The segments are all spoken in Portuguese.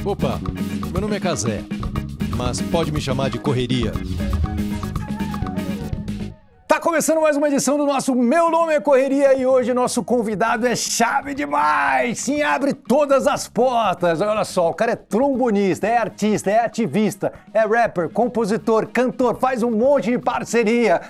Opa, meu nome é Cazé, mas pode me chamar de Correria. Tá começando mais uma edição do nosso Meu Nome é Correria e hoje nosso convidado é chave demais! Sim, abre todas as portas! Olha só, o cara é trombonista, é artista, é ativista, é rapper, compositor, cantor, faz um monte de parceria.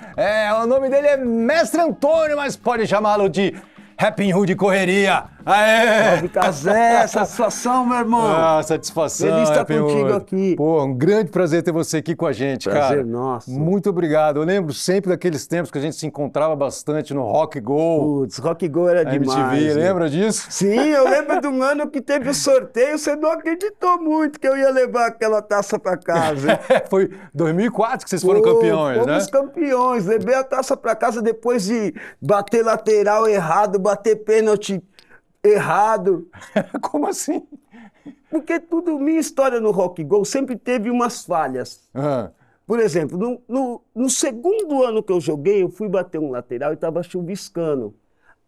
O nome dele é Mestre Antônio, mas pode chamá-lo de Rapping Hood Correria. Aê! Salve, Cazé, satisfação, meu irmão. Ah, satisfação. Feliz de estar contigo aqui. Pô, um grande prazer ter você aqui com a gente, cara. Prazer nosso. Muito obrigado. Eu lembro sempre daqueles tempos que a gente se encontrava bastante no Rock Go. Putz, Rock Go era demais. MTV, lembra disso? Sim, eu lembro de um ano que teve o sorteio, você não acreditou muito que eu ia levar aquela taça pra casa. Foi 2004 que vocês foram campeões, né? Fomos campeões, levei a taça pra casa depois de bater lateral errado, bater pênalti errado. Como assim? Porque minha história no Rock Go sempre teve umas falhas. Por exemplo, no segundo ano que eu joguei, eu fui bater um lateral e estava chuviscando.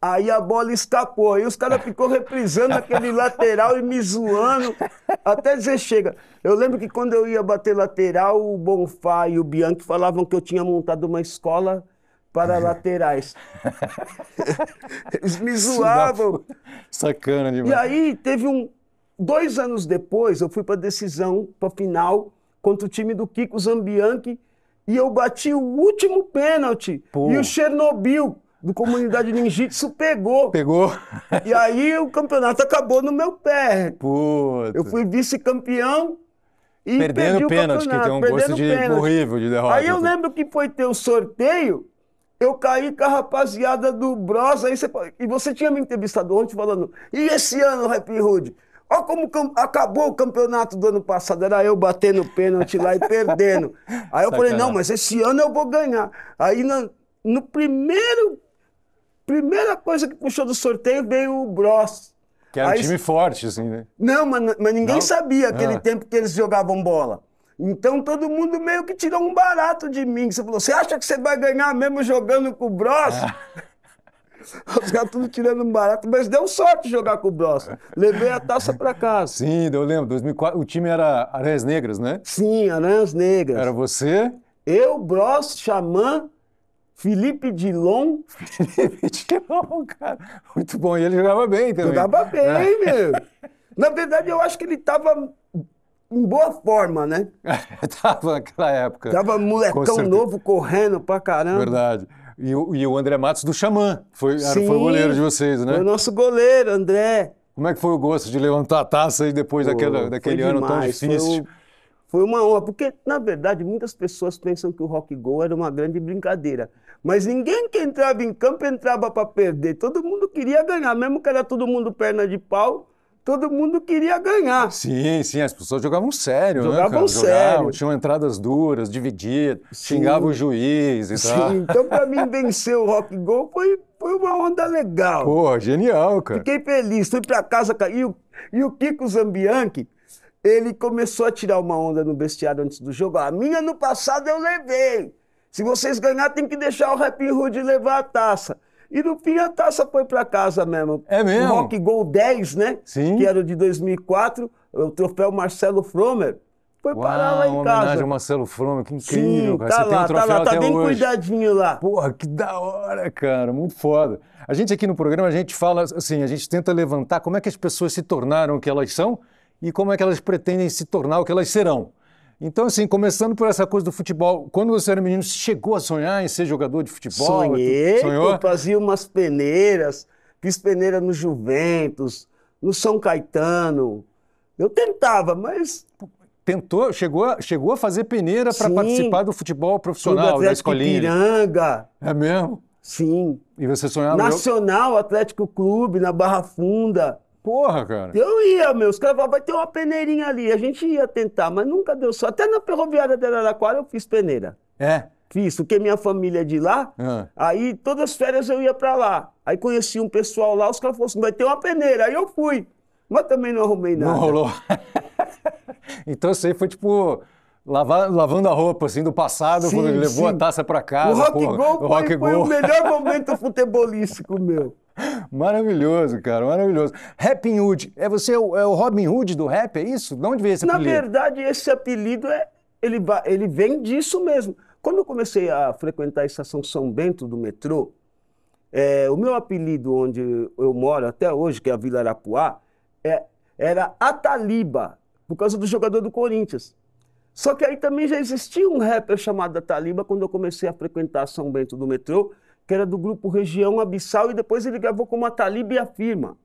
Aí a bola escapou, aí os caras ficou reprisando aquele lateral e me zoando, até dizer chega. Eu lembro que quando eu ia bater lateral, o Bonfá e o Bianchi falavam que eu tinha montado uma escola para laterais. Eles me zoavam. Sacana demais. E aí, teve 2 anos depois, eu fui para decisão, para final, contra o time do Kiko Zambianchi, e eu bati o último pênalti. Pô. E o Chernobyl, do Comunidade Ninjitsu, pegou. Pegou? E aí, o campeonato acabou no meu pé. Puta. Eu fui vice-campeão e perdi Perdendo o pênalti, que tem um gosto horrível de derrota. Aí eu lembro que foi ter o sorteio, eu caí com a rapaziada do Bros, e você tinha me entrevistado ontem falando, e esse ano, Rapping Hood? Olha como acabou o campeonato do ano passado, era eu batendo pênalti lá e perdendo. Aí eu falei, não, mas esse ano eu vou ganhar. Aí no primeira coisa que puxou do sorteio veio o Bros. Que era um time forte, assim, né? Não, mas ninguém sabia aquele Ah. tempo que eles jogavam bola. Então todo mundo meio que tirou um barato de mim. Você falou, você acha que você vai ganhar mesmo jogando com o Bros? Os caras tudo tirando um barato, mas deu sorte jogar com o Bros. Levei a taça pra casa. Sim, eu lembro. 2004, o time era Aranhas Negras, né? Sim, Aranhas Negras. Era você? Eu, Bros, Xamã, Felipe Dilon. Felipe Dilon, cara. Muito bom. E ele jogava bem também. Jogava bem, meu. Na verdade, eu acho que ele tava em boa forma, né? Tava naquela época. Tava molecão novo, correndo pra caramba. Verdade. E o André Matos do Xamã. Foi o goleiro de vocês, né? Foi o nosso goleiro, André. Como é que foi o gosto de levantar a taça aí depois daquele ano tão difícil? Foi uma honra, porque, na verdade, muitas pessoas pensam que o Rock Go era uma grande brincadeira. Mas ninguém que entrava em campo entrava para perder. Todo mundo queria ganhar, mesmo que era todo mundo perna de pau, todo mundo queria ganhar. Sim, as pessoas jogavam sério, Jogavam né, cara? sério. Tinham entradas duras, dividiam, xingavam o juiz e tal. Sim, então para mim vencer o Rock Go foi uma onda legal. Pô, genial, cara. Fiquei feliz, fui para casa e o Kiko Zambianchi, ele começou a tirar uma onda no vestiário antes do jogo. A minha no passado eu levei. Se vocês ganhar, tem que deixar o Rapping Hood levar a taça. E no fim a taça foi para casa mesmo. É mesmo? O Rock Go 10, né? Sim. Que era o de 2004, o troféu Marcelo Fromer, foi parar lá em uma casa. homenagem ao Marcelo Fromer, que incrível, Sim, cara. tá Você tem lá, um troféu tá até bem hoje. cuidadinho lá. Porra, que da hora, cara, muito foda. A gente aqui no programa, a gente fala assim, a gente tenta levantar como é que as pessoas se tornaram o que elas são e como é que elas pretendem se tornar o que elas serão. Então, assim, começando por essa coisa do futebol, quando você era menino, você chegou a sonhar em ser jogador de futebol? Sonhei, Sonhou? fazia umas peneiras, fiz peneira no Juventus, no São Caetano. Eu tentava, mas... Tentou, chegou a fazer peneira para Sim. participar do futebol profissional, Clube da Atlético escolinha. Ipiranga. É mesmo? Sim. E você sonhava? Nacional Atlético Clube, na Barra Funda. Porra, cara. Eu ia, os caras falavam, vai ter uma peneirinha ali. A gente ia tentar, mas nunca deu certo. Até na Ferroviária de Araraquara eu fiz peneira. É? Fiz, porque minha família é de lá. Aí todas as férias eu ia pra lá. Aí conheci um pessoal lá, os caras falaram assim, vai ter uma peneira. Aí eu fui. Mas também não arrumei nada. Não rolou. Então isso aí foi tipo lavando a roupa assim do passado, Sim, quando ele levou sim. a taça pra casa. O Rock Go foi o melhor momento futebolístico meu. Maravilhoso, cara, maravilhoso. Rapping Hood, você é o Robin Hood do rap, é isso? De onde veio esse apelido? Na verdade, esse apelido, ele vem disso mesmo. Quando eu comecei a frequentar a estação São Bento do metrô, o meu apelido onde eu moro até hoje, que é a Vila Arapuá, era Ataliba, por causa do jogador do Corinthians. Só que aí também já existia um rapper chamado Ataliba quando eu comecei a frequentar São Bento do metrô, que era do grupo Região Abissal, e depois ele gravou como Ataliba e a Firma.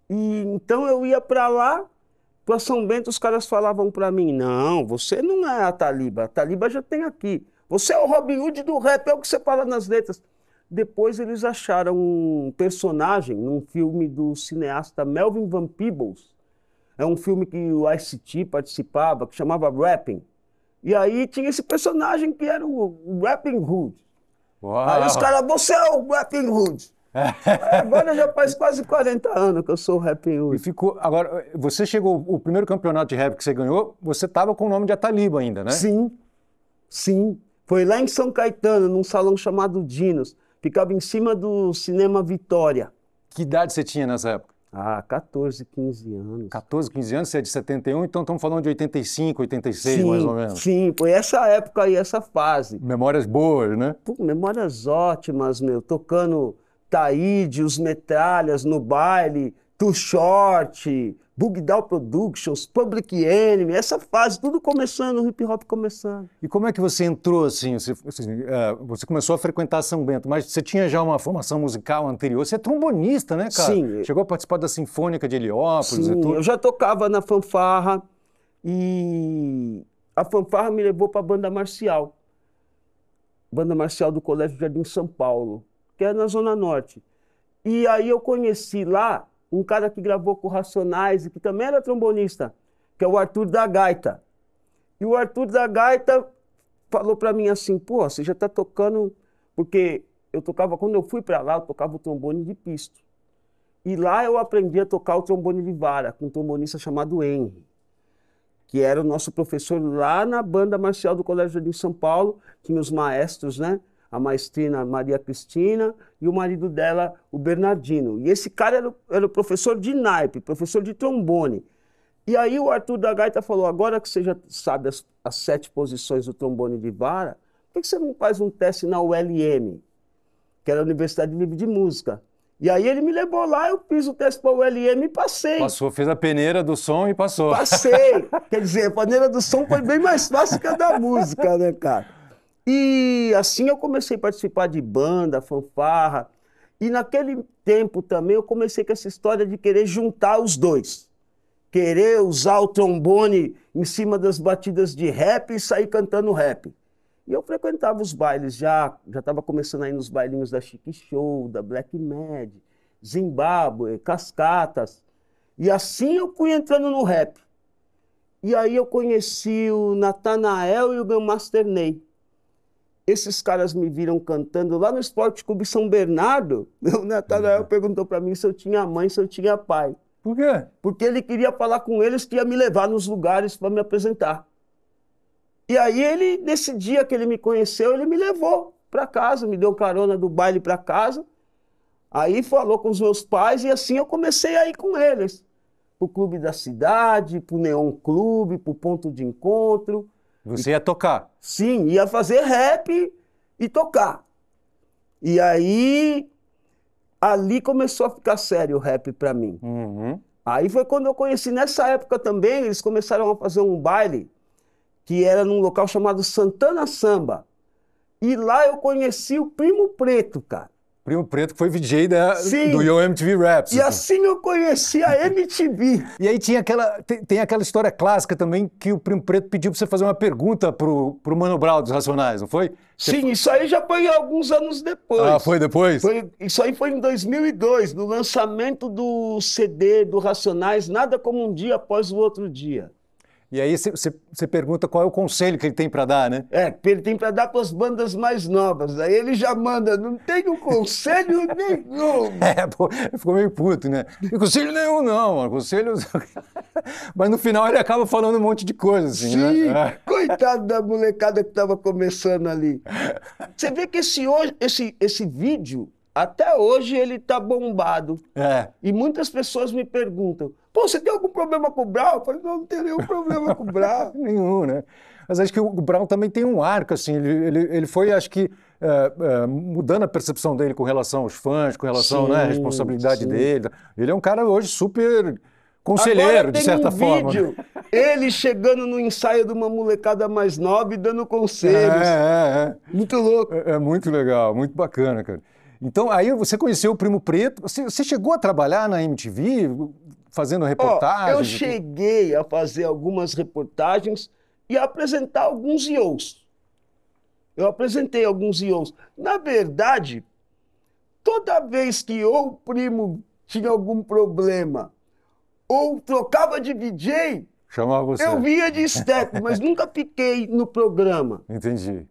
E então eu ia para lá, para São Bento, os caras falavam para mim, não, você não é Ataliba já tem aqui. Você é o Robin Hood do rap, é o que você fala nas letras. Depois eles acharam um personagem num filme do cineasta Melvin Van Peebles. É um filme que o Ice-T participava, que chamava Rapping. E aí tinha esse personagem que era o Rapping Hood. Uau. Aí os caras, você é o Rapping Hood. Agora já faz quase 40 anos que eu sou o Rapping Hood. E ficou, agora, você chegou, o primeiro campeonato de rap que você ganhou, você estava com o nome de Ataliba ainda, né? Sim, sim. Foi lá em São Caetano, num salão chamado Dinos. Ficava em cima do Cinema Vitória. Que idade você tinha nessa época? 14, 15 anos. 14, 15 anos, você é de 71, então estamos falando de 85, 86, mais ou menos. Sim, foi essa época aí, essa fase. Memórias boas, né? Pô, memórias ótimas, meu. Tocando Taíde, os Metralhas no baile, Too Short, Bugdown Productions, Public Enemy, essa fase, tudo começando, o hip hop começando. E como é que você entrou assim? Você começou a frequentar São Bento, mas você tinha já uma formação musical anterior. Você é trombonista, né, cara? Sim. Chegou a participar da Sinfônica de Heliópolis Sim, e tudo? eu já tocava na fanfarra e a fanfarra me levou para a banda marcial. Banda marcial do Colégio Jardim São Paulo, que é na Zona Norte. E aí eu conheci lá um cara que gravou com Racionais e que também era trombonista, que é o Arthur da Gaita. E o Arthur da Gaita falou para mim assim, pô, você já tá tocando... Porque eu tocava, quando eu fui para lá, eu tocava o trombone de pisto. E lá eu aprendi a tocar o trombone de vara, com um trombonista chamado Henry, que era o nosso professor lá na banda marcial do Colégio Jardim São Paulo, tinha os maestros, né? A maestrina Maria Cristina e o marido dela, o Bernardino. E esse cara era o professor de naipe, professor de trombone. E aí o Arthur da Gaita falou, agora que você já sabe as 7 posições do trombone de vara, por que você não faz um teste na ULM, que era a Universidade Livre de Música? E aí ele me levou lá, eu fiz o teste para o ULM e passei. Passou, fez a peneira do som e passou. Passei. Quer dizer, a peneira do som foi bem mais fácil que a da música, né, cara? E assim eu comecei a participar de banda, fanfarra. E naquele tempo também eu comecei com essa história de querer juntar os dois. Querer usar o trombone em cima das batidas de rap e sair cantando rap. E eu frequentava os bailes já estava começando aí nos bailinhos da Chique Show, da Black Mad, Zimbábue, Cascatas. E assim eu fui entrando no rap. E aí eu conheci o Natanael e o Grandmaster Ney. Esses caras me viram cantando lá no Esporte Clube São Bernardo. O Natanael perguntou para mim se eu tinha mãe, se eu tinha pai. Por quê? Porque ele queria falar com eles que ia me levar nos lugares para me apresentar. E aí ele, nesse dia que ele me conheceu, ele me levou para casa, me deu carona do baile para casa. Aí falou com os meus pais e assim eu comecei a ir com eles. Pro Clube da Cidade, pro Neon Clube, pro Ponto de Encontro. Você ia tocar? Sim, ia fazer rap e tocar. E aí, ali começou a ficar sério o rap para mim. Uhum. Aí foi quando eu conheci, nessa época também, eles começaram a fazer um baile que era num local chamado Santana Samba. E lá eu conheci o Primo Preto, cara. Primo Preto, que foi VJ do Yo MTV Raps. E assim eu conheci a MTV. E aí tinha tem aquela história clássica também que o Primo Preto pediu pra você fazer uma pergunta pro Mano Brown dos Racionais, não foi? Sim, isso aí já foi alguns anos depois. Ah, foi depois? Isso aí foi em 2002, no lançamento do CD do Racionais, Nada Como Um Dia Após o Outro Dia. E aí você pergunta qual é o conselho que ele tem para dar, né? Ele tem para dar para as bandas mais novas. Aí ele já manda, não tenho conselho nenhum. Pô, ficou meio puto, né? Não conselho nenhum não, mano. Conselho... Mas no final ele acaba falando um monte de coisa, assim, Sim, né? coitado da molecada que estava começando ali. Você vê que esse vídeo Até hoje ele tá bombado. É. E muitas pessoas me perguntam, pô, você tem algum problema com o Brau? Eu falei, não tenho nenhum problema com o Brau. Nenhum, né? Mas acho que o Brau também tem um arco, assim, ele foi, acho que, mudando a percepção dele com relação aos fãs, com relação, né, à responsabilidade dele. Ele é um cara hoje super conselheiro, agora de certa forma. Vídeo, ele chegando no ensaio de uma molecada mais nova e dando conselhos. Muito louco. É muito legal, muito bacana, cara. Então, aí você conheceu o Primo Preto, você chegou a trabalhar na MTV, fazendo reportagens? Eu cheguei a fazer algumas reportagens e a apresentar alguns IOs. Eu apresentei alguns IOs. Na verdade, toda vez que ou o Primo tinha algum problema ou trocava de DJ, chamava você. Eu via de step, mas nunca fiquei no programa. Entendi.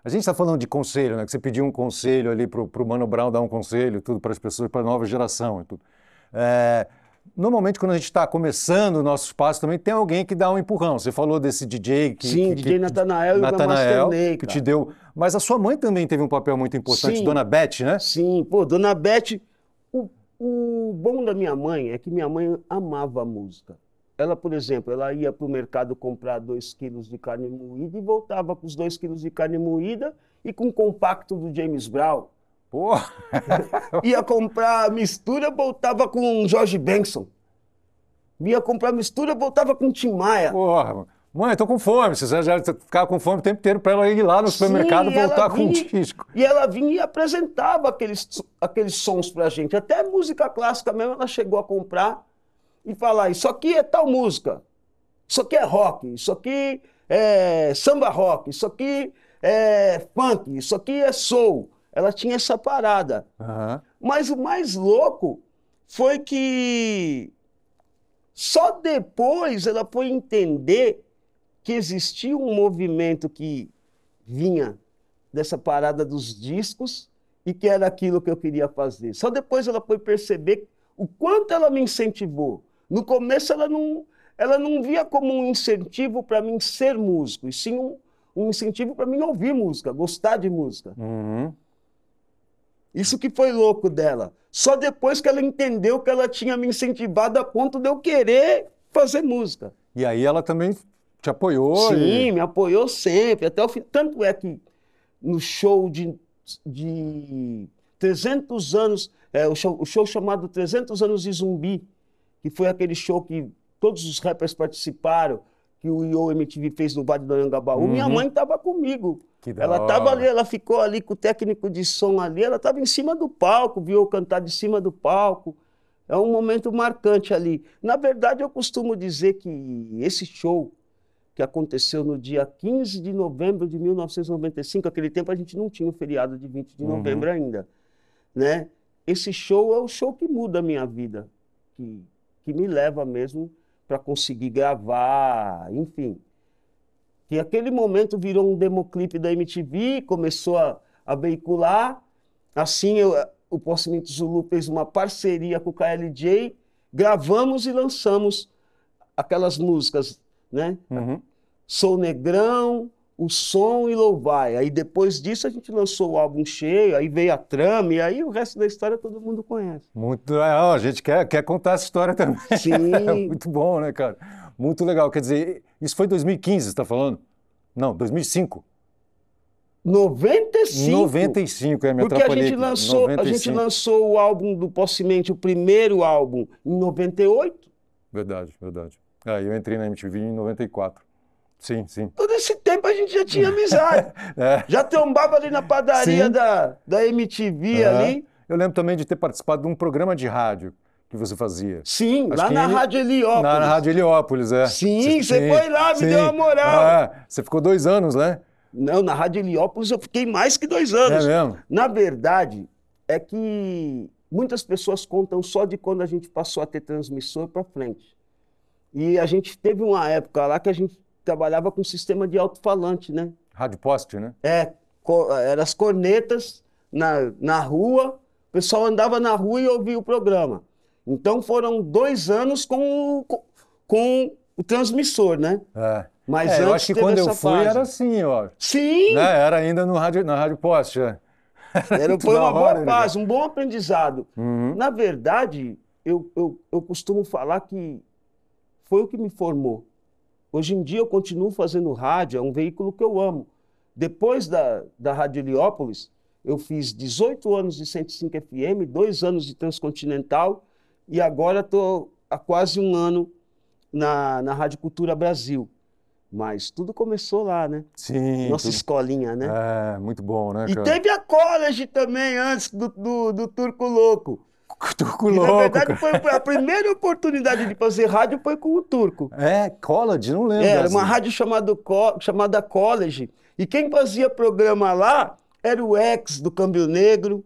A gente está falando de conselho, né? Que você pediu um conselho ali para o Mano Brown dar um conselho, tudo para as pessoas, para a nova geração e tudo. Normalmente, quando a gente está começando o nosso espaço, também tem alguém que dá um empurrão. Você falou desse DJ que... Sim, DJ Natanael e o Masterley, que te deu... Mas a sua mãe também teve um papel muito importante, sim, Dona Beth, né? Sim, pô, Dona Beth... O bom da minha mãe é que minha mãe amava a música. Ela, por exemplo, ela ia para o mercado comprar 2 quilos de carne moída e voltava com os 2 quilos de carne moída e com o compacto do James Brown. Porra. Ia comprar mistura, voltava com George Benson. Ia comprar mistura, voltava com Tim Maia. Porra, mãe, tô com fome. Você já ficava com fome o tempo inteiro para ela ir lá no supermercado e voltar com um disco. E ela vinha e apresentava aqueles sons pra gente. Até música clássica mesmo ela chegou a comprar e falar, isso aqui é tal música, isso aqui é rock, isso aqui é samba rock, isso aqui é funk, isso aqui é soul. Ela tinha essa parada. Uhum. Mas o mais louco foi que só depois ela foi entender que existia um movimento que vinha dessa parada dos discos e que era aquilo que eu queria fazer. Só depois ela foi perceber o quanto ela me incentivou. No começo ela não via como um incentivo para mim ser músico, e sim um incentivo para mim ouvir música, gostar de música. Uhum. Isso que foi louco dela. Só depois que ela entendeu que ela tinha me incentivado a ponto de eu querer fazer música. E aí ela também te apoiou? Sim, me apoiou sempre, até o fim. Tanto é que no show de 300 anos, o show chamado 300 anos de Zumbi, que foi aquele show que todos os rappers participaram, que o Yo MTV fez no Vale do Anhangabaú, minha mãe estava comigo. Ela estava ali, ela ficou ali com o técnico de som ali, ela estava em cima do palco, viu eu cantar de cima do palco. É um momento marcante ali. Na verdade, eu costumo dizer que esse show que aconteceu no dia 15 de novembro de 1995, aquele tempo a gente não tinha o feriado de 20 de novembro ainda, né? Esse show é o show que muda a minha vida, que me leva mesmo para conseguir gravar, enfim. Que aquele momento virou um democlipe da MTV, começou a veicular. Assim, o Possimento Zulu fez uma parceria com o KLJ, gravamos e lançamos aquelas músicas, né? Uhum. Sou Negrão, O Som e Louvai. Aí depois disso a gente lançou o álbum cheio, aí veio a trama, e aí o resto da história todo mundo conhece. Muito legal, a gente quer contar essa história também. Sim. Muito bom, né, cara? Muito legal. Quer dizer, isso foi 2015, você está falando? Não, 2005. 95. 95, me porque atrapalhei. A gente lançou o álbum do Possimento, o primeiro álbum, em 98. Verdade. Aí eu entrei na MTV em 94. Sim. Todo esse tempo a gente já tinha amizade. Já trombava ali na padaria da MTV ali. Eu lembro também de ter participado de um programa de rádio que você fazia. Sim, lá na Rádio Heliópolis. Na Rádio Heliópolis, Sim, você foi lá, me deu uma moral. Você ficou 2 anos, né? Não, na Rádio Heliópolis eu fiquei mais que 2 anos. É mesmo? Na verdade, é que muitas pessoas contam só de quando a gente passou a ter transmissor para frente. E a gente teve uma época lá que a gente trabalhava com sistema de alto-falante, né? Rádio poste, né? Eram as cornetas na rua, o pessoal andava na rua e ouvia o programa. Então foram 2 anos com o transmissor, né? Mas antes eu acho que quando eu fui fase. era assim, ó. Sim! Né? Era ainda na rádio poste. Foi uma boa fase, um bom aprendizado. Na verdade, eu costumo falar que foi o que me formou. Hoje em dia eu continuo fazendo rádio, é um veículo que eu amo. Depois da Rádio Heliópolis, eu fiz 18 anos de 105 FM, 2 anos de Transcontinental e agora estou há quase um ano na Rádio Cultura Brasil. Mas tudo começou lá, né? Sim. Nossa escolinha, né? É, muito bom, né, cara? E teve a College também, antes do Turco Louco. Turco E, Louco, na verdade, foi a primeira oportunidade de fazer rádio foi com o Turco. É, College, não lembro. Era uma rádio chamada College. E quem fazia programa lá era o Ex, do Câmbio Negro.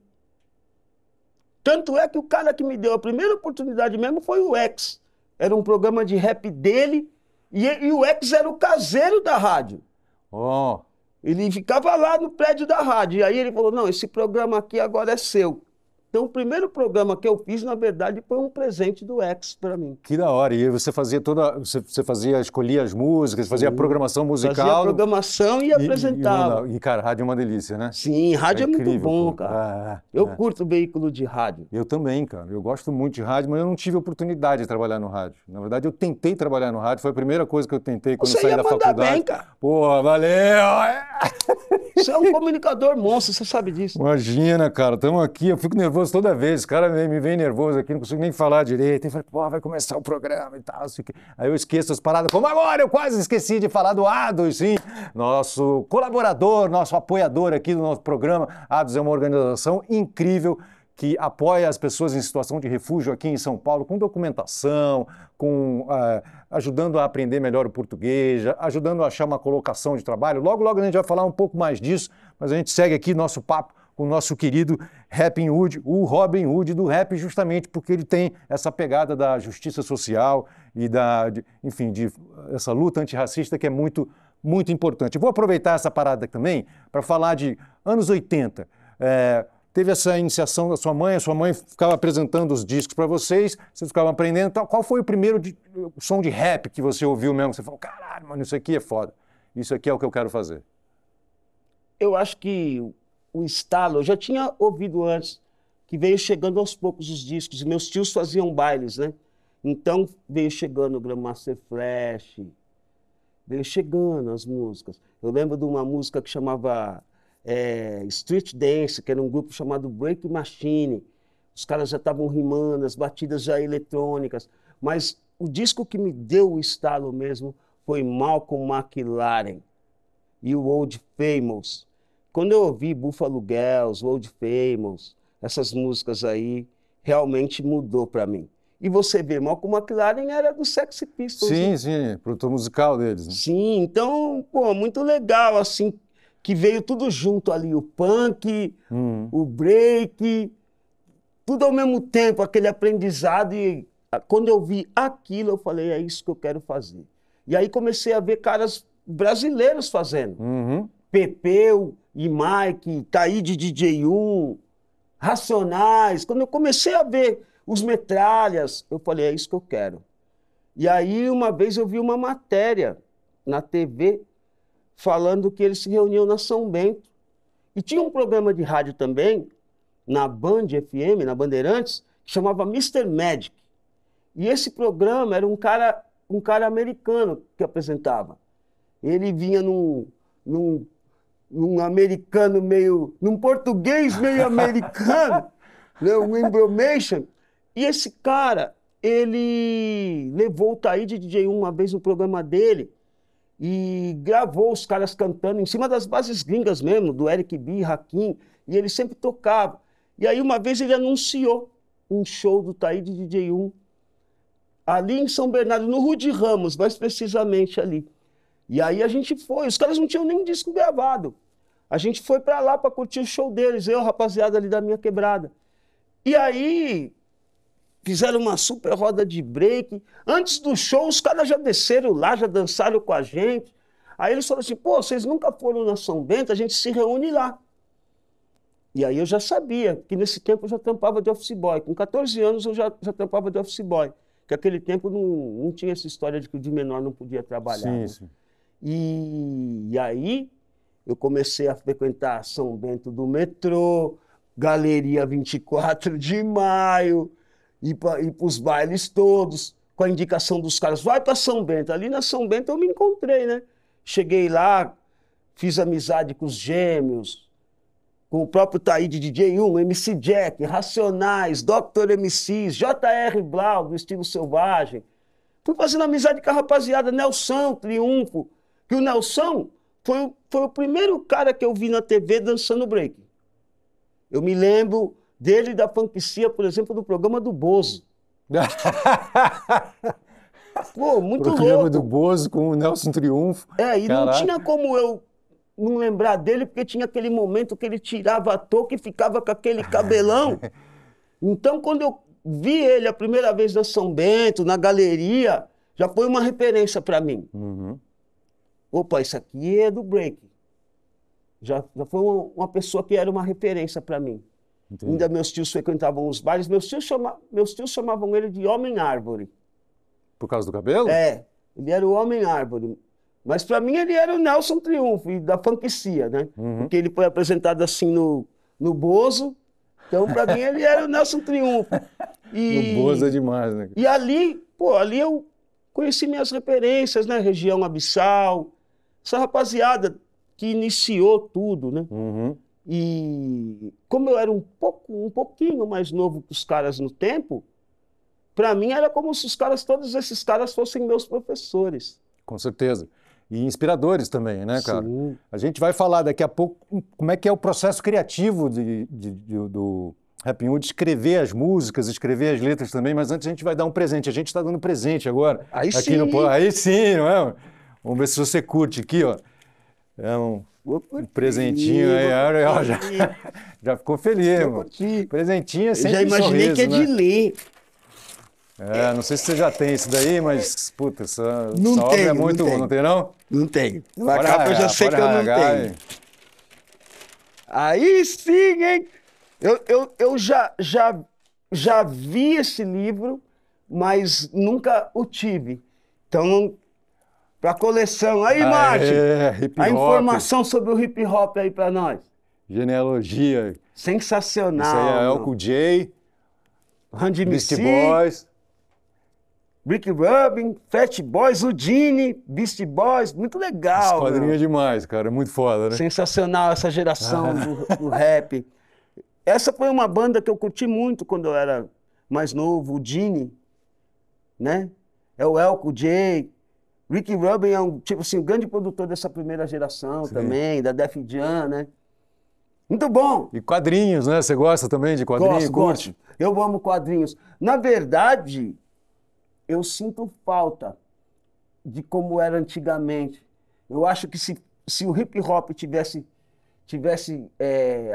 Tanto é que o cara que me deu a primeira oportunidade mesmo foi o Ex. Era um programa de rap dele. E o Ex era o caseiro da rádio. Oh. Ele ficava lá no prédio da rádio. E aí ele falou, não, esse programa aqui agora é seu. Então o primeiro programa que eu fiz, na verdade, foi um presente do Ex para mim. Que da hora. E você fazia escolhia as músicas, fazia a programação musical. Fazia a programação e apresentava. E, cara, rádio é uma delícia, né? Sim, rádio é muito bom, pô. cara. Eu curto veículo de rádio. Eu também, cara. Eu gosto muito de rádio, mas eu não tive oportunidade de trabalhar no rádio. Na verdade, eu tentei trabalhar no rádio. Foi a primeira coisa que eu tentei quando eu saí da faculdade. Você ia mandar bem, cara. Pô, valeu! Você é um comunicador monstro, você sabe disso. Imagina, cara. Estamos aqui, eu fico nervoso toda vez. O cara me vem nervoso aqui, não consigo nem falar direito. E fala, pô, vai começar o programa e tal. Assim. Aí eu esqueço as paradas. Como agora, eu quase esqueci de falar do Ados, sim. Nosso colaborador, nosso apoiador aqui do nosso programa. Ados é uma organização incrível que apoia as pessoas em situação de refúgio aqui em São Paulo com documentação, ajudando a aprender melhor o português, ajudando a achar uma colocação de trabalho. Logo, logo a gente vai falar um pouco mais disso, mas a gente segue aqui nosso papo com o nosso querido Rapping Hood, o Robin Hood do rap, justamente porque ele tem essa pegada da justiça social e enfim, essa luta antirracista que é muito, muito importante. Eu vou aproveitar essa parada também para falar de anos 80. Teve essa iniciação da sua mãe, a sua mãe ficava apresentando os discos para vocês ficavam aprendendo. Qual foi o primeiro som de rap que você ouviu mesmo? Você falou, caralho, mano, isso aqui é foda. Isso aqui é o que eu quero fazer. Eu acho que o estalo, eu já tinha ouvido antes, que veio chegando aos poucos os discos. E meus tios faziam bailes, né? Então veio chegando o Grandmaster Flash, veio chegando as músicas. Eu lembro de uma música que chamava... Street Dance, que era um grupo chamado Break Machine. Os caras já estavam rimando, as batidas já eletrônicas. Mas o disco que me deu o estalo mesmo foi Malcolm McLaren e o Old Famous. Quando eu ouvi Buffalo Girls, Old Famous, essas músicas aí, realmente mudou para mim. E você vê, Malcolm McLaren era do Sex Pistols. Sim, né? Sim, produtor musical deles. Né? Sim, então, pô, muito legal, assim, que veio tudo junto ali, o punk, o break, tudo ao mesmo tempo, aquele aprendizado. E quando eu vi aquilo, eu falei, é isso que eu quero fazer. E aí comecei a ver caras brasileiros fazendo. Pepeu e Mike, Taíde DJ1, Racionais. Quando eu comecei a ver os Metralhas, eu falei, é isso que eu quero. E aí, uma vez eu vi uma matéria na TV falando que eles se reuniam na São Bento. E tinha um programa de rádio também, na Band FM, na Bandeirantes, que chamava Mr. Magic. E esse programa era um cara americano que apresentava. Ele vinha num americano meio... num português meio americano, né, um embromation. E esse cara, ele levou o Taíde DJ1 uma vez no programa dele, e gravou os caras cantando em cima das bases gringas mesmo, do Eric B, Rakim, e ele sempre tocava. E aí uma vez ele anunciou um show do Taíde DJ1 ali em São Bernardo, no Rude Ramos, mais precisamente ali. E aí a gente foi, os caras não tinham nem disco gravado. A gente foi pra lá pra curtir o show deles, eu, rapaziada ali da minha quebrada. E aí fizeram uma super roda de break. Antes do show, os caras já desceram lá, já dançaram com a gente. Aí eles falaram assim, pô, vocês nunca foram na São Bento, a gente se reúne lá. E aí eu já sabia que nesse tempo eu já tampava de office boy. Com 14 anos eu já tampava de office boy. Porque naquele tempo não tinha essa história de que o de menor não podia trabalhar. Sim, né? Sim. E aí eu comecei a frequentar São Bento do metrô, Galeria 24 de Maio, ir para os bailes todos, com a indicação dos caras, vai para São Bento. Ali na São Bento eu me encontrei, né? Cheguei lá, fiz amizade com os Gêmeos, com o próprio Taíde DJ1, MC Jack, Racionais, Dr. MCs, J.R. Blau, do Estilo Selvagem. Fui fazendo amizade com a rapaziada, Nelson, Triunfo, que o Nelson foi o primeiro cara que eu vi na TV dançando break. Eu me lembro dele e da Funkcia, por exemplo, do programa do Bozo. Pô, muito louco. O programa do Bozo com o Nelson Triunfo. E não tinha como eu não lembrar dele, porque tinha aquele momento que ele tirava a touca e ficava com aquele cabelão. Então, quando eu vi ele a primeira vez na São Bento, na galeria, já foi uma referência para mim. Uhum. Opa, isso aqui é do break. Já foi uma pessoa que era uma referência para mim. Entendi. Ainda meus tios frequentavam os bailes, meus tios chamavam ele de Homem-Árvore. Por causa do cabelo? Ele era o Homem-Árvore. Mas para mim ele era o Nelson Triunfo, e da Funkcia, né? Uhum. Porque ele foi apresentado assim no Bozo, então para mim ele era o Nelson Triunfo. No Bozo é demais, né? E ali eu conheci minhas referências, né? Região Abissal, essa rapaziada que iniciou tudo, né? Uhum. E como eu era um pouquinho mais novo que os caras no tempo, para mim era como se todos esses caras fossem meus professores. Com certeza. E inspiradores também, né, cara? Sim. A gente vai falar daqui a pouco como é que é o processo criativo do Rappin' Hood, escrever as músicas, escrever as letras também, mas antes a gente vai dar um presente. A gente está dando presente agora. Aí aqui sim. Aí sim, não é? Vamos ver se você curte aqui, ó. É um presentinho aí, ó, já ficou feliz, mano. Presentinho é sempre já imaginei sorriso, que é de ler. Não sei se você já tem isso daí, mas, puta, essa obra é muito... Não tem, não? Não tem. Na capa eu já sei que eu não tenho. Aí sim, hein? Eu já vi esse livro, mas nunca o tive. Então, para coleção. Aí, Marte, a informação sobre o hip hop aí para nós. Genealogia. Sensacional. Isso aí é Elco J, Run DMC, Beastie Boys, Rick Rubin, Fat Boys, Houdini, Beastie Boys, muito legal. Esse quadrinho é demais, cara, muito foda, né? Sensacional essa geração do rap. Essa foi uma banda que eu curti muito quando eu era mais novo, o Houdini, né? É o Elco J. Rick Rubin é um grande produtor dessa primeira geração. Sim. Também, da Def Jam, né? Muito bom! E quadrinhos, né? Você gosta também de quadrinhos? Gosto. Eu amo quadrinhos. Na verdade, eu sinto falta de como era antigamente. Eu acho que se o hip hop tivesse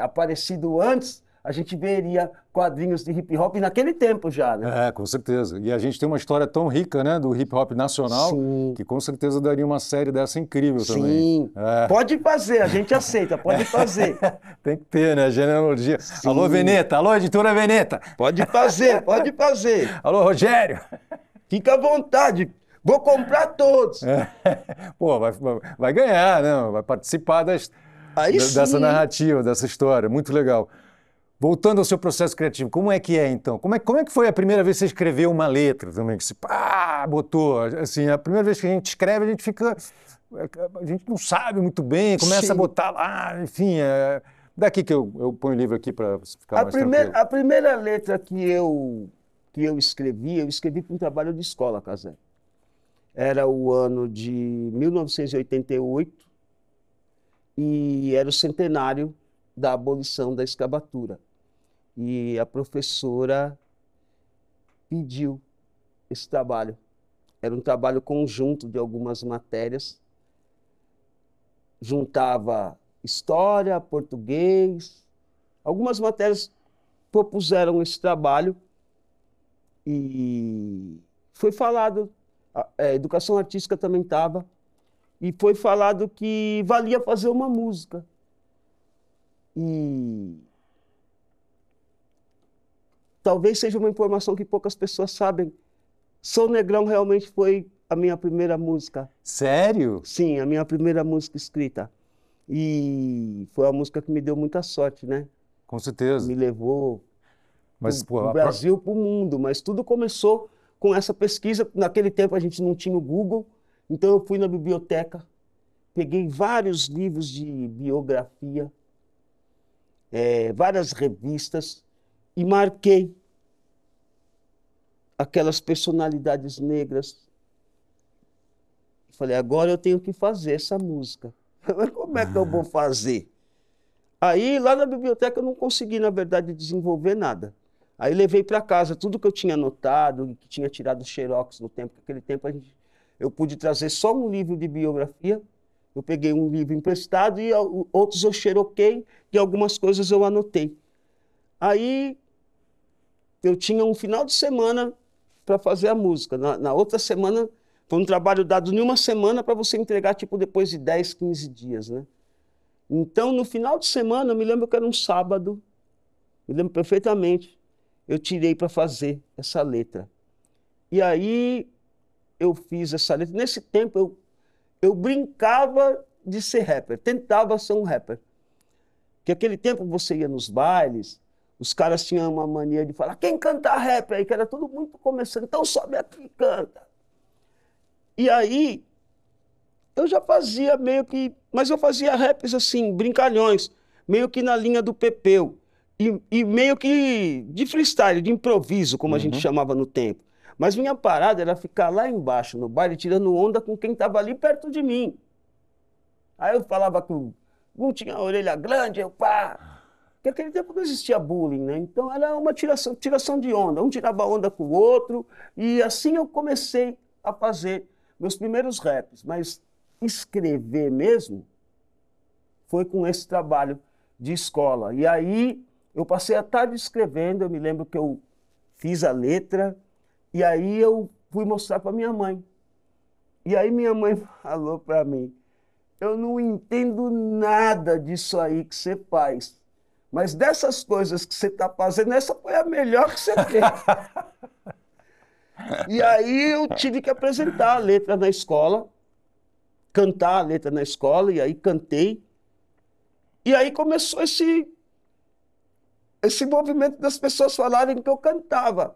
aparecido antes, a gente veria quadrinhos de hip hop naquele tempo já, né? Com certeza. E a gente tem uma história tão rica, né, do hip hop nacional, sim, que com certeza daria uma série dessa incrível também. Sim. Pode fazer, a gente aceita, pode fazer. Tem que ter, né? Genealogia. Sim. Alô, Veneta. Alô, editora Veneta. Pode fazer, pode fazer. Alô, Rogério. Fica à vontade. Vou comprar todos. Pô, vai ganhar, né? Vai participar dessa narrativa, dessa história. Muito legal. Voltando ao seu processo criativo, como é que é, então? Como é que foi a primeira vez que você escreveu uma letra também? Que você botou, assim, a primeira vez que a gente escreve, a gente não sabe muito bem, começa Sim. a botar lá, enfim, daqui que eu ponho o livro aqui para ficar mais tranquilo. A primeira letra que eu escrevi para um trabalho de escola, Cazé. Era o ano de 1988 e era o centenário da abolição da escravatura. E a professora pediu esse trabalho. Era um trabalho conjunto de algumas matérias. Juntava história, português. Algumas matérias propuseram esse trabalho e foi falado, a educação artística também estava, e foi falado que valia fazer uma música. E talvez seja uma informação que poucas pessoas sabem. Sou Negrão realmente foi a minha primeira música. Sério? Sim, a minha primeira música escrita. E foi a música que me deu muita sorte, né? Com certeza. Me levou Mas, pô, do Brasil para o mundo. Mas tudo começou com essa pesquisa. Naquele tempo a gente não tinha o Google, então eu fui na biblioteca, peguei vários livros de biografia, várias revistas e marquei aquelas personalidades negras. Falei, agora eu tenho que fazer essa música. Como é que eu vou fazer? Aí, lá na biblioteca, eu não consegui, na verdade, desenvolver nada. Aí levei para casa tudo que eu tinha anotado, que tinha tirado xerox no tempo. Naquele tempo, eu pude trazer só um livro de biografia. Eu peguei um livro emprestado e outros eu xeroquei e algumas coisas eu anotei. Aí, eu tinha um final de semana para fazer a música. Na outra semana, foi um trabalho dado em uma semana para você entregar, tipo, depois de 10, 15 dias, né? Então, no final de semana, eu me lembro que era um sábado, me lembro perfeitamente, eu tirei para fazer essa letra. E aí, eu fiz essa letra. Nesse tempo, eu brincava de ser rapper, tentava ser um rapper. Porque aquele tempo você ia nos bailes, os caras tinham uma mania de falar, quem canta rap aí? Que era tudo muito começando, então sobe aqui e canta. E aí, eu já fazia meio que... Mas eu fazia raps assim, brincalhões, meio que na linha do Pepeu. E meio que de freestyle, de improviso, como a gente chamava no tempo. Mas minha parada era ficar lá embaixo, no baile, tirando onda com quem estava ali perto de mim. Aí eu falava que um tinha a orelha grande, eu pá... Porque naquele tempo não existia bullying, né? Então era uma tiração de onda. Um tirava onda com o outro. E assim eu comecei a fazer meus primeiros raps. Mas escrever mesmo foi com esse trabalho de escola. E aí eu passei a tarde escrevendo. Eu me lembro que eu fiz a letra. E aí eu fui mostrar para minha mãe. E aí minha mãe falou para mim, eu não entendo nada disso aí que você faz. Mas dessas coisas que você está fazendo, essa foi a melhor que você fez. E aí eu tive que apresentar a letra na escola, cantar a letra na escola, e aí cantei. E aí começou esse movimento das pessoas falarem que eu cantava.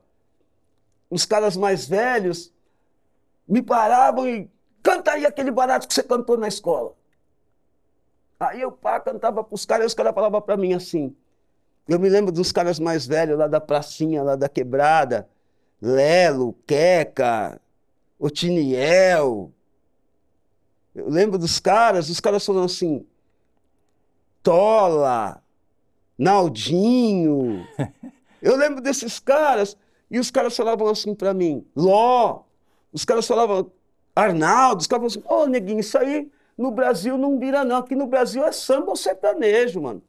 Os caras mais velhos me paravam e canta aí aquele barato que você cantou na escola. Aí eu cantava para os caras e os caras falavam para mim assim. Eu me lembro dos caras mais velhos lá da pracinha, lá da quebrada. Lelo, Queca, Otiniel. Eu lembro dos caras falando assim, Tola, Naldinho. Eu lembro desses caras e os caras falavam assim para mim, Ló. Os caras falavam, Arnaldo. Os caras falavam assim, neguinho, isso aí no Brasil não vira não. Aqui no Brasil é samba ou sertanejo, mano.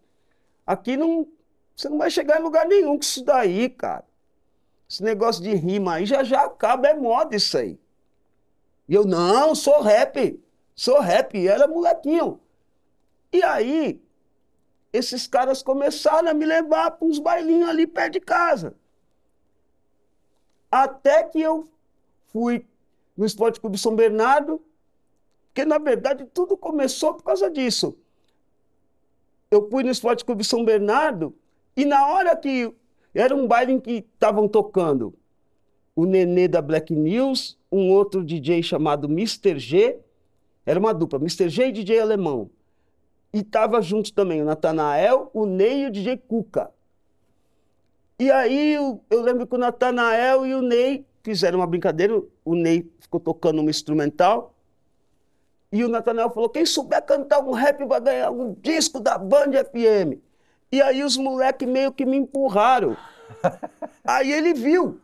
Aqui não... Você não vai chegar em lugar nenhum com isso daí, cara. Esse negócio de rima aí já acaba, é moda isso aí. E eu, não, sou rap, e era molequinho. E aí, esses caras começaram a me levar para uns bailinhos ali perto de casa. Até que eu fui no Esporte Clube São Bernardo, porque, na verdade, tudo começou por causa disso. Eu fui no Esporte Clube São Bernardo, e na hora que... Era um baile em que estavam tocando o Nenê da Black News, um outro DJ chamado Mr. G, era uma dupla, Mr. G e DJ Alemão. E estava junto também o Natanael, o Ney e o DJ Cuca. E aí eu lembro que o Natanael e o Ney fizeram uma brincadeira, o Ney ficou tocando uma instrumental, e o Natanael falou, quem souber cantar um rap vai ganhar um disco da Band FM. E aí os moleques meio que me empurraram. Aí ele viu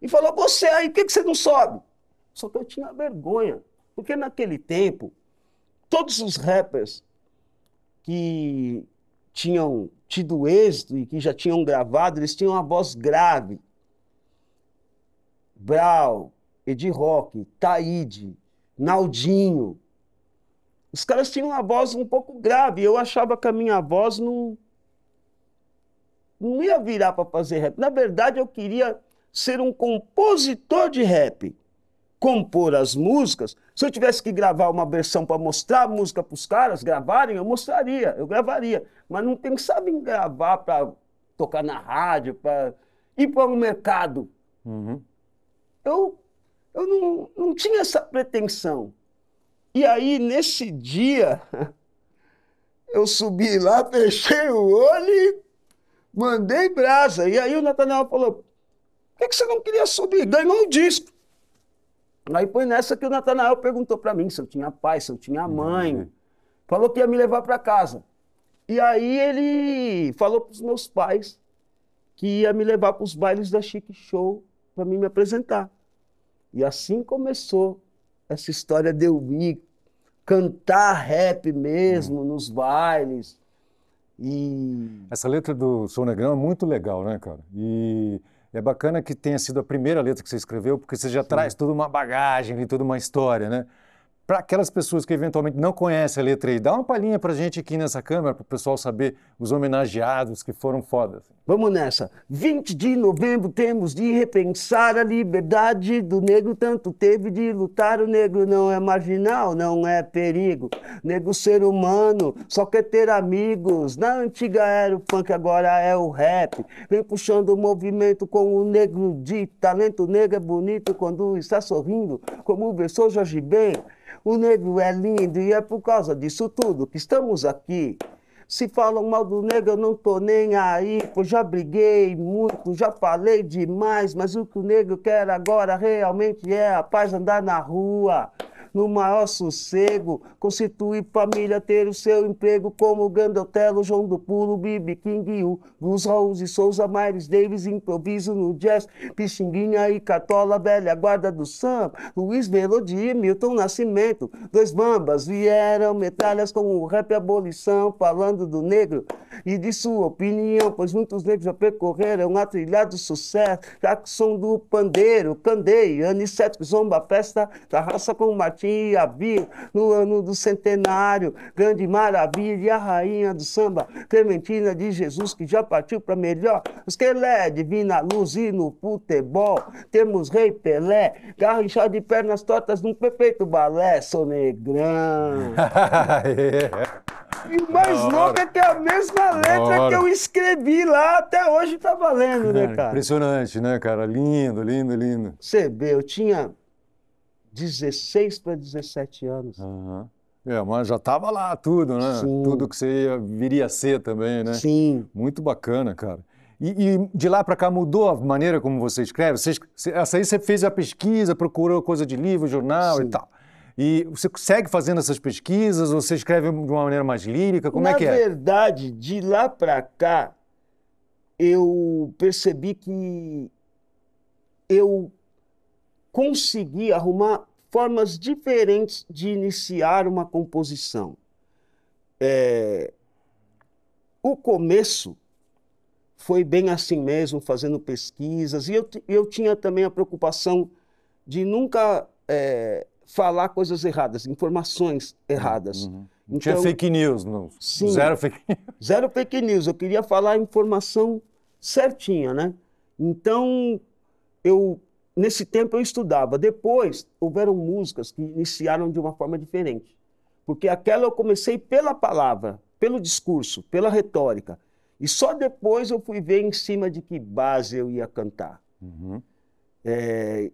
e falou, você aí, por que você não sobe? Só que eu tinha vergonha, porque naquele tempo, todos os rappers que tinham tido êxito e que já tinham gravado, eles tinham uma voz grave. Brau, Edi Rock, Taíde, Naldinho. Os caras tinham uma voz um pouco grave. Eu achava que a minha voz não ia virar para fazer rap. Na verdade, eu queria ser um compositor de rap. compor as músicas, se eu tivesse que gravar uma versão para mostrar a música para os caras gravarem, eu mostraria, eu gravaria. Mas não pensava em gravar para tocar na rádio, para ir para um mercado. Eu não tinha essa pretensão. E aí, nesse dia, eu subi lá, fechei o olho e mandei brasa. E aí o Natanael falou, por que você não queria subir? Ganhou um disco. Aí foi nessa que o Natanael perguntou para mim se eu tinha pai, se eu tinha mãe. Falou que ia me levar para casa. E aí ele falou para os meus pais que ia me levar para os bailes da Chique Show para mim me apresentar. E assim começou essa história de eu ir cantar rap mesmo nos bailes. E essa letra do Sou Negrão é muito legal, né, cara? E é bacana que tenha sido a primeira letra que você escreveu, porque você já traz toda uma bagagem e toda uma história, né? Para aquelas pessoas que eventualmente não conhecem a letra aí, dá uma palhinha pra gente aqui nessa câmera, para o pessoal saber os homenageados que foram fodas. Vamos nessa. 20 de novembro temos de repensar a liberdade do negro, tanto teve de lutar. O negro não é marginal, não é perigo. Negro ser humano, só quer ter amigos. Na antiga era o funk, agora é o rap. Vem puxando o movimento com o negro de talento. O negro é bonito quando está sorrindo, como versou Jorge Ben. O negro é lindo e é por causa disso tudo que estamos aqui. Se falam mal do negro, eu não tô nem aí, pois já briguei muito, já falei demais, mas o que o negro quer agora realmente é a paz, andar na rua, no maior sossego, constituir família, ter o seu emprego, como Gandotelo, João do Pulo, B.B. King, Gus, Raul e Souza, Miles Davis, improviso no jazz, Pixinguinha e Catola, velha guarda do samba, Luiz Melodia e Milton Nascimento, dois bambas vieram metralhas com o rap e abolição, falando do negro e de sua opinião, pois muitos negros já percorreram a trilha do sucesso, Jackson do pandeiro, Candeia, Anicete, Zomba, festa da raça com Martim e Abir, no ano do centenário, grande maravilha, e a rainha do samba, Clementina de Jesus, que já partiu para melhor, os Quelé, Divina Luz e no futebol, temos Rei Pelé, Garrinchar de pernas tortas num perfeito balé, sou negrão. E o mais louco é que é a mesma letra que eu escrevi lá, até hoje tá valendo, né, cara? Impressionante, né, cara? Lindo, lindo, lindo. Você vê, eu tinha 16 para 17 anos. Mas já tava lá tudo, né? Sim. Tudo que você viria a ser também, né? Sim. Muito bacana, cara. E de lá para cá mudou a maneira como você escreve? Essa aí você fez a pesquisa, procurou coisa de livro, jornal e tal. E você segue fazendo essas pesquisas ou você escreve de uma maneira mais lírica? Como é que é? Na verdade, de lá para cá, eu percebi que eu consegui arrumar formas diferentes de iniciar uma composição. O começo foi bem assim mesmo, fazendo pesquisas, e eu tinha também a preocupação de nunca falar coisas erradas, informações erradas. Não tinha fake news, não. Sim, zero fake news. Zero fake news, eu queria falar a informação certinha, né? Então, nesse tempo eu estudava. Depois, houveram músicas que iniciaram de uma forma diferente. Porque aquela eu comecei pela palavra, pelo discurso, pela retórica. E só depois eu fui ver em cima de que base eu ia cantar.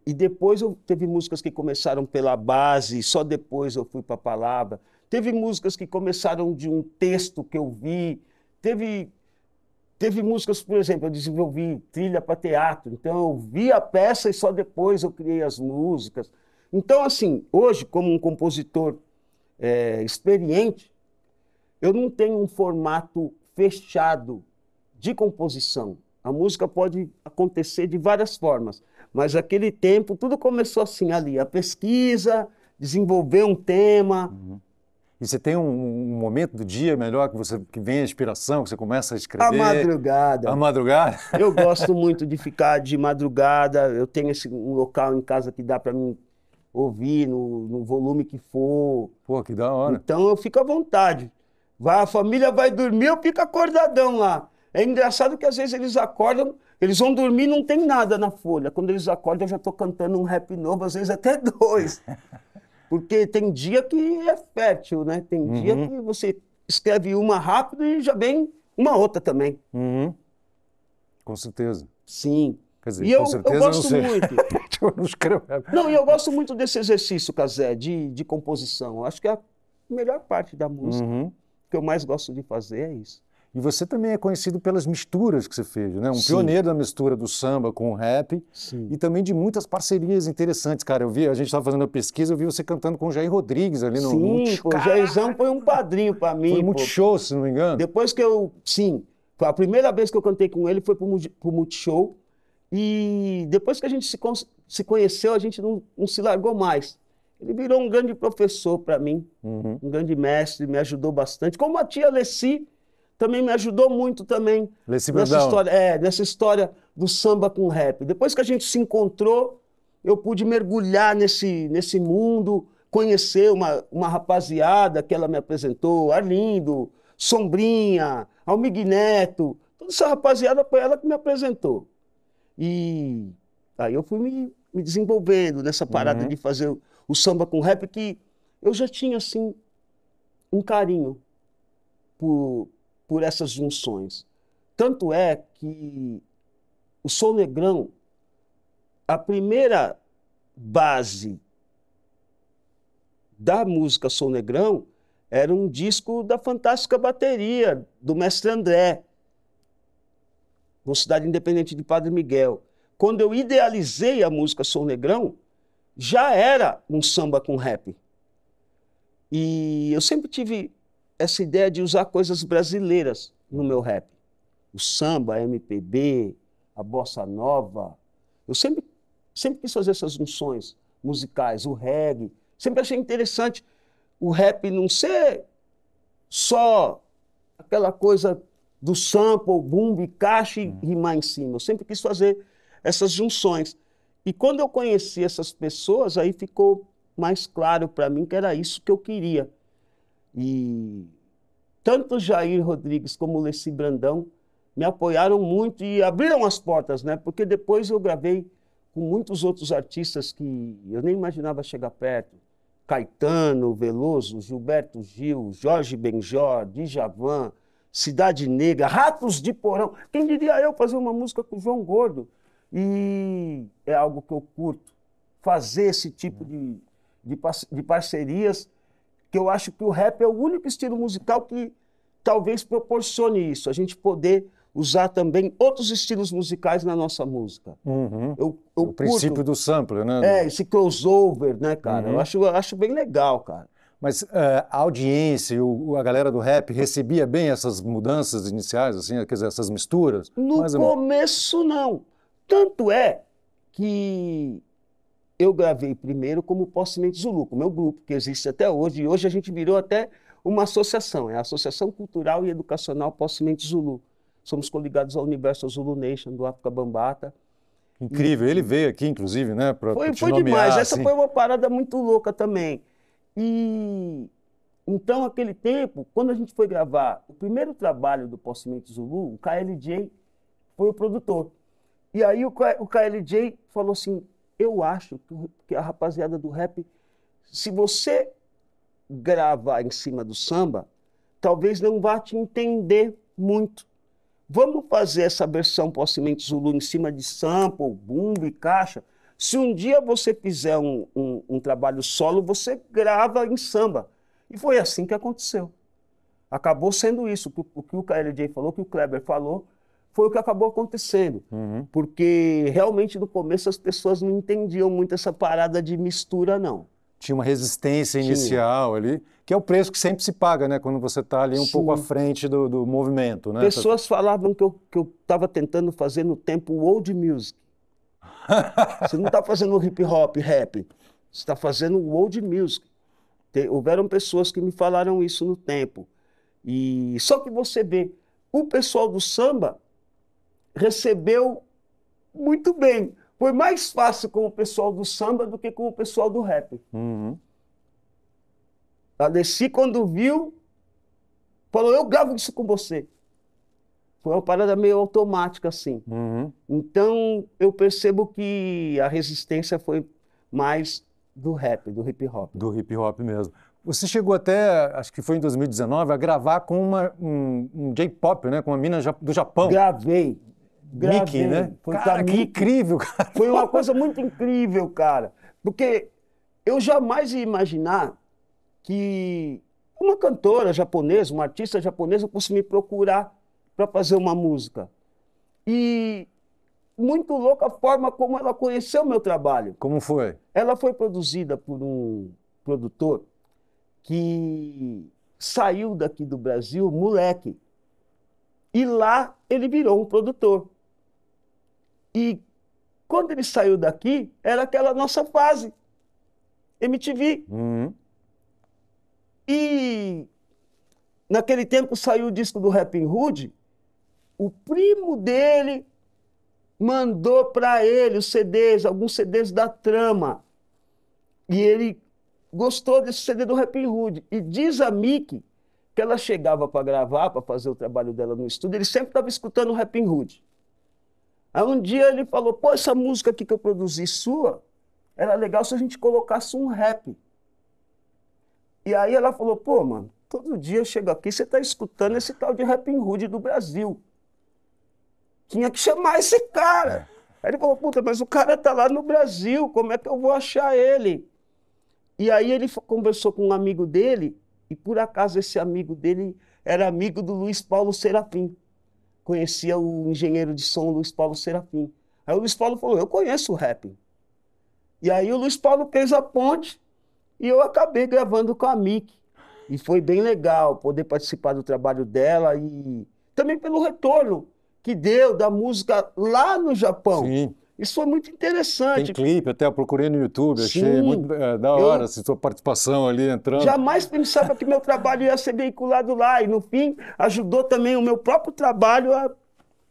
E depois teve músicas que começaram pela base, só depois eu fui para a palavra. Teve músicas que começaram de um texto que eu vi. Teve músicas, por exemplo, eu desenvolvi trilha para teatro. Então eu vi a peça e só depois eu criei as músicas. Então, assim, hoje, como um compositor experiente, eu não tenho um formato fechado de composição. A música pode acontecer de várias formas. Mas naquele tempo, tudo começou assim ali, a pesquisa, desenvolver um tema. E você tem um momento do dia melhor que vem a inspiração, que você começa a escrever? A madrugada. A madrugada? Eu gosto muito de ficar de madrugada, eu tenho um local em casa que dá para mim ouvir no volume que for. Pô, que da hora. Então eu fico à vontade. A família vai dormir, eu fico acordadão lá. É engraçado que às vezes eles acordam, Eles vão dormir, não tem nada na folha. Quando eles acordam, eu já estou cantando um rap novo, às vezes até 2. Porque tem dia que é fértil, né? Tem dia que você escreve uma rápido e já vem uma outra também. Com certeza. Sim. Quer dizer, e com eu certeza gosto eu não sei. muito. Eu não escrevo rap. Não, e eu gosto muito desse exercício, Cazé, de composição. Eu acho que é a melhor parte da música. O que eu mais gosto de fazer é isso. E você também é conhecido pelas misturas que você fez, né? Um Sim. pioneiro da mistura do samba com o rap. Sim. E também de muitas parcerias interessantes, cara. Eu vi, a gente estava fazendo a pesquisa, eu vi você cantando com o Jair Rodrigues ali no... Sim, pô, o Jairzão foi um padrinho para mim. Foi muito show, se não me engano. Depois que eu... Sim, a primeira vez que eu cantei com ele foi pro Multishow. E depois que a gente se conheceu, a gente não se largou mais. Ele virou um grande professor para mim, um grande mestre, me ajudou bastante. Como a tia Leci também me ajudou muito também nessa história do samba com rap. Depois que a gente se encontrou, eu pude mergulhar nesse mundo, conhecer uma rapaziada que ela me apresentou, Arlindo, Sombrinha, Almig Neto, toda essa rapaziada foi ela que me apresentou. E aí eu fui me desenvolvendo nessa parada de fazer o samba com rap, que eu já tinha, assim, um carinho por essas junções. Tanto é que o Som Negrão, a primeira base da música Som Negrão era um disco da Fantástica Bateria, do Mestre André, na cidade independente de Padre Miguel. Quando eu idealizei a música Som Negrão, já era um samba com rap. E eu sempre tive essa ideia de usar coisas brasileiras no meu rap. O samba, a MPB, a bossa nova. Eu sempre quis fazer essas junções musicais, o reggae. Sempre achei interessante o rap não ser só aquela coisa do sample, boom, caixa e rimar em cima. Eu sempre quis fazer essas junções. E quando eu conheci essas pessoas, aí ficou mais claro para mim que era isso que eu queria. E tanto Jair Rodrigues como Leci Brandão me apoiaram muito e abriram as portas, né? Porque depois eu gravei com muitos outros artistas que eu nem imaginava chegar perto. Caetano, Veloso, Gilberto Gil, Jorge Benjor, Djavan, Cidade Negra, Ratos de Porão. Quem diria eu fazer uma música com o João Gordo? E é algo que eu curto, fazer esse tipo de parcerias, que eu acho que o rap é o único estilo musical que talvez proporcione isso, a gente poder usar também outros estilos musicais na nossa música. Eu o princípio do sample, né? É, esse crossover, né, cara? Eu acho bem legal, cara. Mas a audiência, a galera do rap recebia bem essas mudanças iniciais, assim, quer dizer, essas misturas? No começo, não. Tanto é que eu gravei primeiro como Pós-Semente Zulu, com o meu grupo, que existe até hoje, e hoje a gente virou até uma associação, é a Associação Cultural e Educacional Pós-Semente Zulu. Somos coligados ao Universal Zulu Nation, do África Bambata. Incrível, ele veio aqui, inclusive, né? Foi demais, essa foi uma parada muito louca também. E então, naquele tempo, quando a gente foi gravar o primeiro trabalho do Pós-Semente Zulu, o KLJ foi o produtor. E aí o KLJ falou assim, eu acho que a rapaziada do rap, se você gravar em cima do samba, talvez não vá te entender muito. Vamos fazer essa versão Pós-Semente Zulu em cima de sample, bumbo e caixa. Se um dia você fizer um trabalho solo, você grava em samba. E foi assim que aconteceu. Acabou sendo isso. O que o KLJ falou, o que o Kleber falou, foi o que acabou acontecendo. Porque realmente no começo as pessoas não entendiam muito essa parada de mistura, não. Tinha uma resistência inicial ali, que é o preço que sempre se paga, né? Quando você está ali um pouco à frente do movimento, né? Pessoas falavam que eu estava tentando fazer no tempo old music. Você não está fazendo hip hop, rap. Você está fazendo old music. Houveram pessoas que me falaram isso no tempo. E só que você vê, o pessoal do samba recebeu muito bem. Foi mais fácil com o pessoal do samba do que com o pessoal do rap. A Leci, quando viu, falou, eu gravo isso com você. Foi uma parada meio automática, assim. Então, eu percebo que a resistência foi mais do rap, do hip hop. Do hip hop mesmo. Você chegou até, acho que foi em 2019, a gravar com um J-pop, né? Com uma mina do Japão. Gravei. Mickey, né? Foi cara, que incrível, cara. Foi uma coisa muito incrível, cara. Porque eu jamais ia imaginar que uma cantora japonesa, uma artista japonesa, fosse me procurar para fazer uma música. E muito louca a forma como ela conheceu o meu trabalho. Como foi? Ela foi produzida por um produtor que saiu daqui do Brasil, moleque. E lá ele virou um produtor. E quando ele saiu daqui, era aquela nossa fase, MTV. E naquele tempo saiu o disco do Rappin' Hood, o primo dele mandou para ele os CDs, alguns CDs da Trama. E ele gostou desse CD do Rappin' Hood. E diz a Mickey que ela chegava para gravar, para fazer o trabalho dela no estúdio, ele sempre estava escutando o Rappin' Hood. Aí um dia ele falou, pô, essa música aqui que eu produzi sua, era legal se a gente colocasse um rap. E aí ela falou, pô, mano, todo dia eu chego aqui, você está escutando esse tal de Rappin' Hood do Brasil. Tinha que chamar esse cara. Aí ele falou, puta, mas o cara tá lá no Brasil, como é que eu vou achar ele? E aí ele conversou com um amigo dele, e por acaso esse amigo dele era amigo do Luiz Paulo Serafim. Conhecia o engenheiro de som Luiz Paulo Serafim. Aí o Luiz Paulo falou, eu conheço o rap. E aí o Luiz Paulo fez a ponte e eu acabei gravando com a Mickey. E foi bem legal poder participar do trabalho dela e também pelo retorno que deu da música lá no Japão. Sim. Isso foi muito interessante. Tem clipe, até eu procurei no YouTube, Sim, achei muito da hora essa sua participação ali entrando. Jamais pensava que meu trabalho ia ser veiculado lá. E no fim, ajudou também o meu próprio trabalho a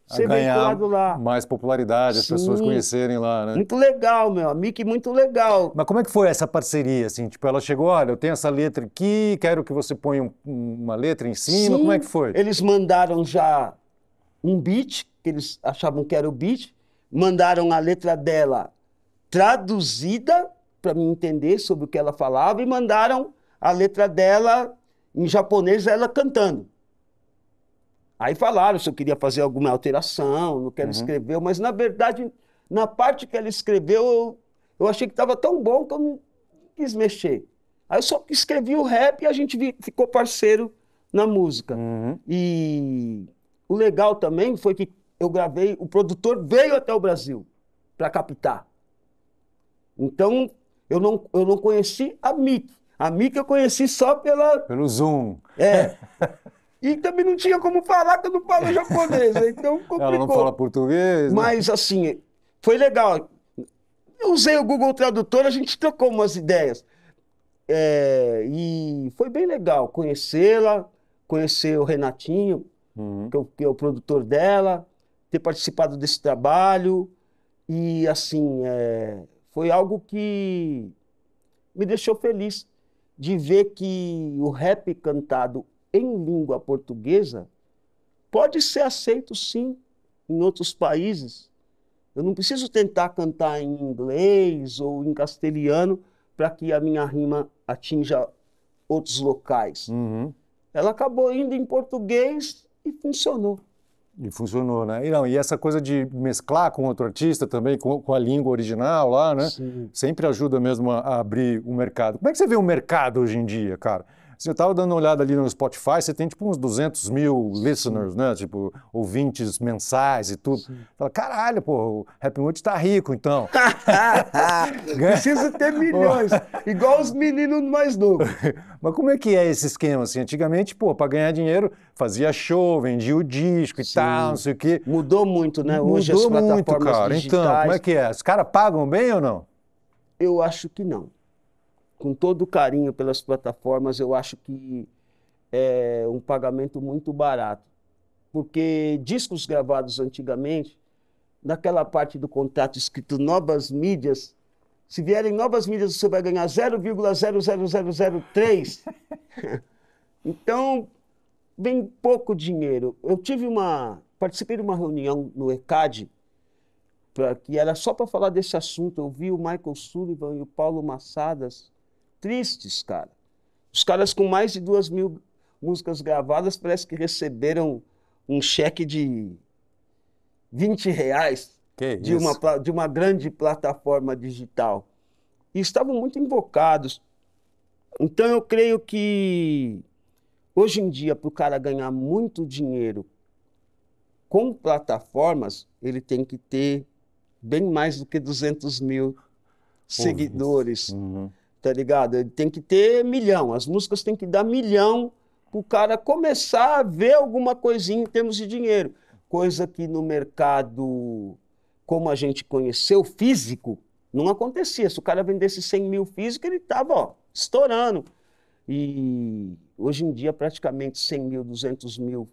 ser veiculado lá. Mais popularidade, as pessoas conhecerem lá, né? Muito legal, meu amigo, muito legal. Mas como é que foi essa parceria, assim? Tipo, ela chegou, olha, eu tenho essa letra aqui, quero que você ponha uma letra em cima, Sim, como é que foi? Eles mandaram já um beat, que eles achavam que era o beat, mandaram a letra dela traduzida, para mim entender sobre o que ela falava, e mandaram a letra dela em japonês, ela cantando. Aí falaram se eu queria fazer alguma alteração, no que ela escreveu, mas na verdade, na parte que ela escreveu, eu achei que estava tão bom que eu não quis mexer. Aí eu só escrevi o rap e a gente ficou parceiro na música. E o legal também foi que eu gravei, o produtor veio até o Brasil para captar. Então, eu não conheci a Mickey. A Mickey eu conheci só pelo Zoom. É. E também não tinha como falar, que eu não falo japonês, então complicou. Ela não fala português, né? Mas, assim, foi legal. Eu usei o Google Tradutor, a gente trocou umas ideias. E foi bem legal conhecê-la, conhecer o Renatinho, que é o produtor dela, ter participado desse trabalho. E, assim, foi algo que me deixou feliz de ver que o rap cantado em língua portuguesa pode ser aceito, sim, em outros países. Eu não preciso tentar cantar em inglês ou em castelhano para que a minha rima atinja outros locais. Ela acabou indo em português e funcionou. E funcionou, né? E essa coisa de mesclar com outro artista também, com a língua original lá, né? Sim. Sempre ajuda mesmo a abrir o mercado. Como é que você vê o mercado hoje em dia, cara? Você estava dando uma olhada ali no Spotify, você tem tipo uns 200 mil listeners, né? Tipo, ouvintes mensais e tudo. Fala, caralho, pô, o Rappin' Hood tá rico, então. Precisa ter milhões, igual os meninos mais novos. Mas como é que é esse esquema, assim? Antigamente, pô, para ganhar dinheiro, fazia show, vendia o disco e tal, não sei o quê. Mudou muito, né? Hoje as Mudou muito, plataformas cara. digitais... Então, como é que é? Os caras pagam bem ou não? Eu acho que não. Com todo o carinho pelas plataformas, eu acho que é um pagamento muito barato. Porque discos gravados antigamente, naquela parte do contrato escrito novas mídias, se vierem novas mídias, você vai ganhar 0,00003. Então, bem pouco dinheiro. Eu tive uma participei de uma reunião no ECAD, que era só para falar desse assunto. Eu vi o Michael Sullivan e o Paulo Massadas tristes, cara. Os caras com mais de 2.000 músicas gravadas parece que receberam um cheque de R$ 20 de uma grande plataforma digital. E estavam muito invocados. Então eu creio que hoje em dia, para o cara ganhar muito dinheiro com plataformas, ele tem que ter bem mais do que 200.000 seguidores, tá ligado? Ele tem que ter 1 milhão, as músicas têm que dar 1 milhão para o cara começar a ver alguma coisinha em termos de dinheiro. Coisa que no mercado, como a gente conheceu, físico, não acontecia. Se o cara vendesse 100.000 físico, ele estava estourando. E hoje em dia, praticamente 100.000, 200.000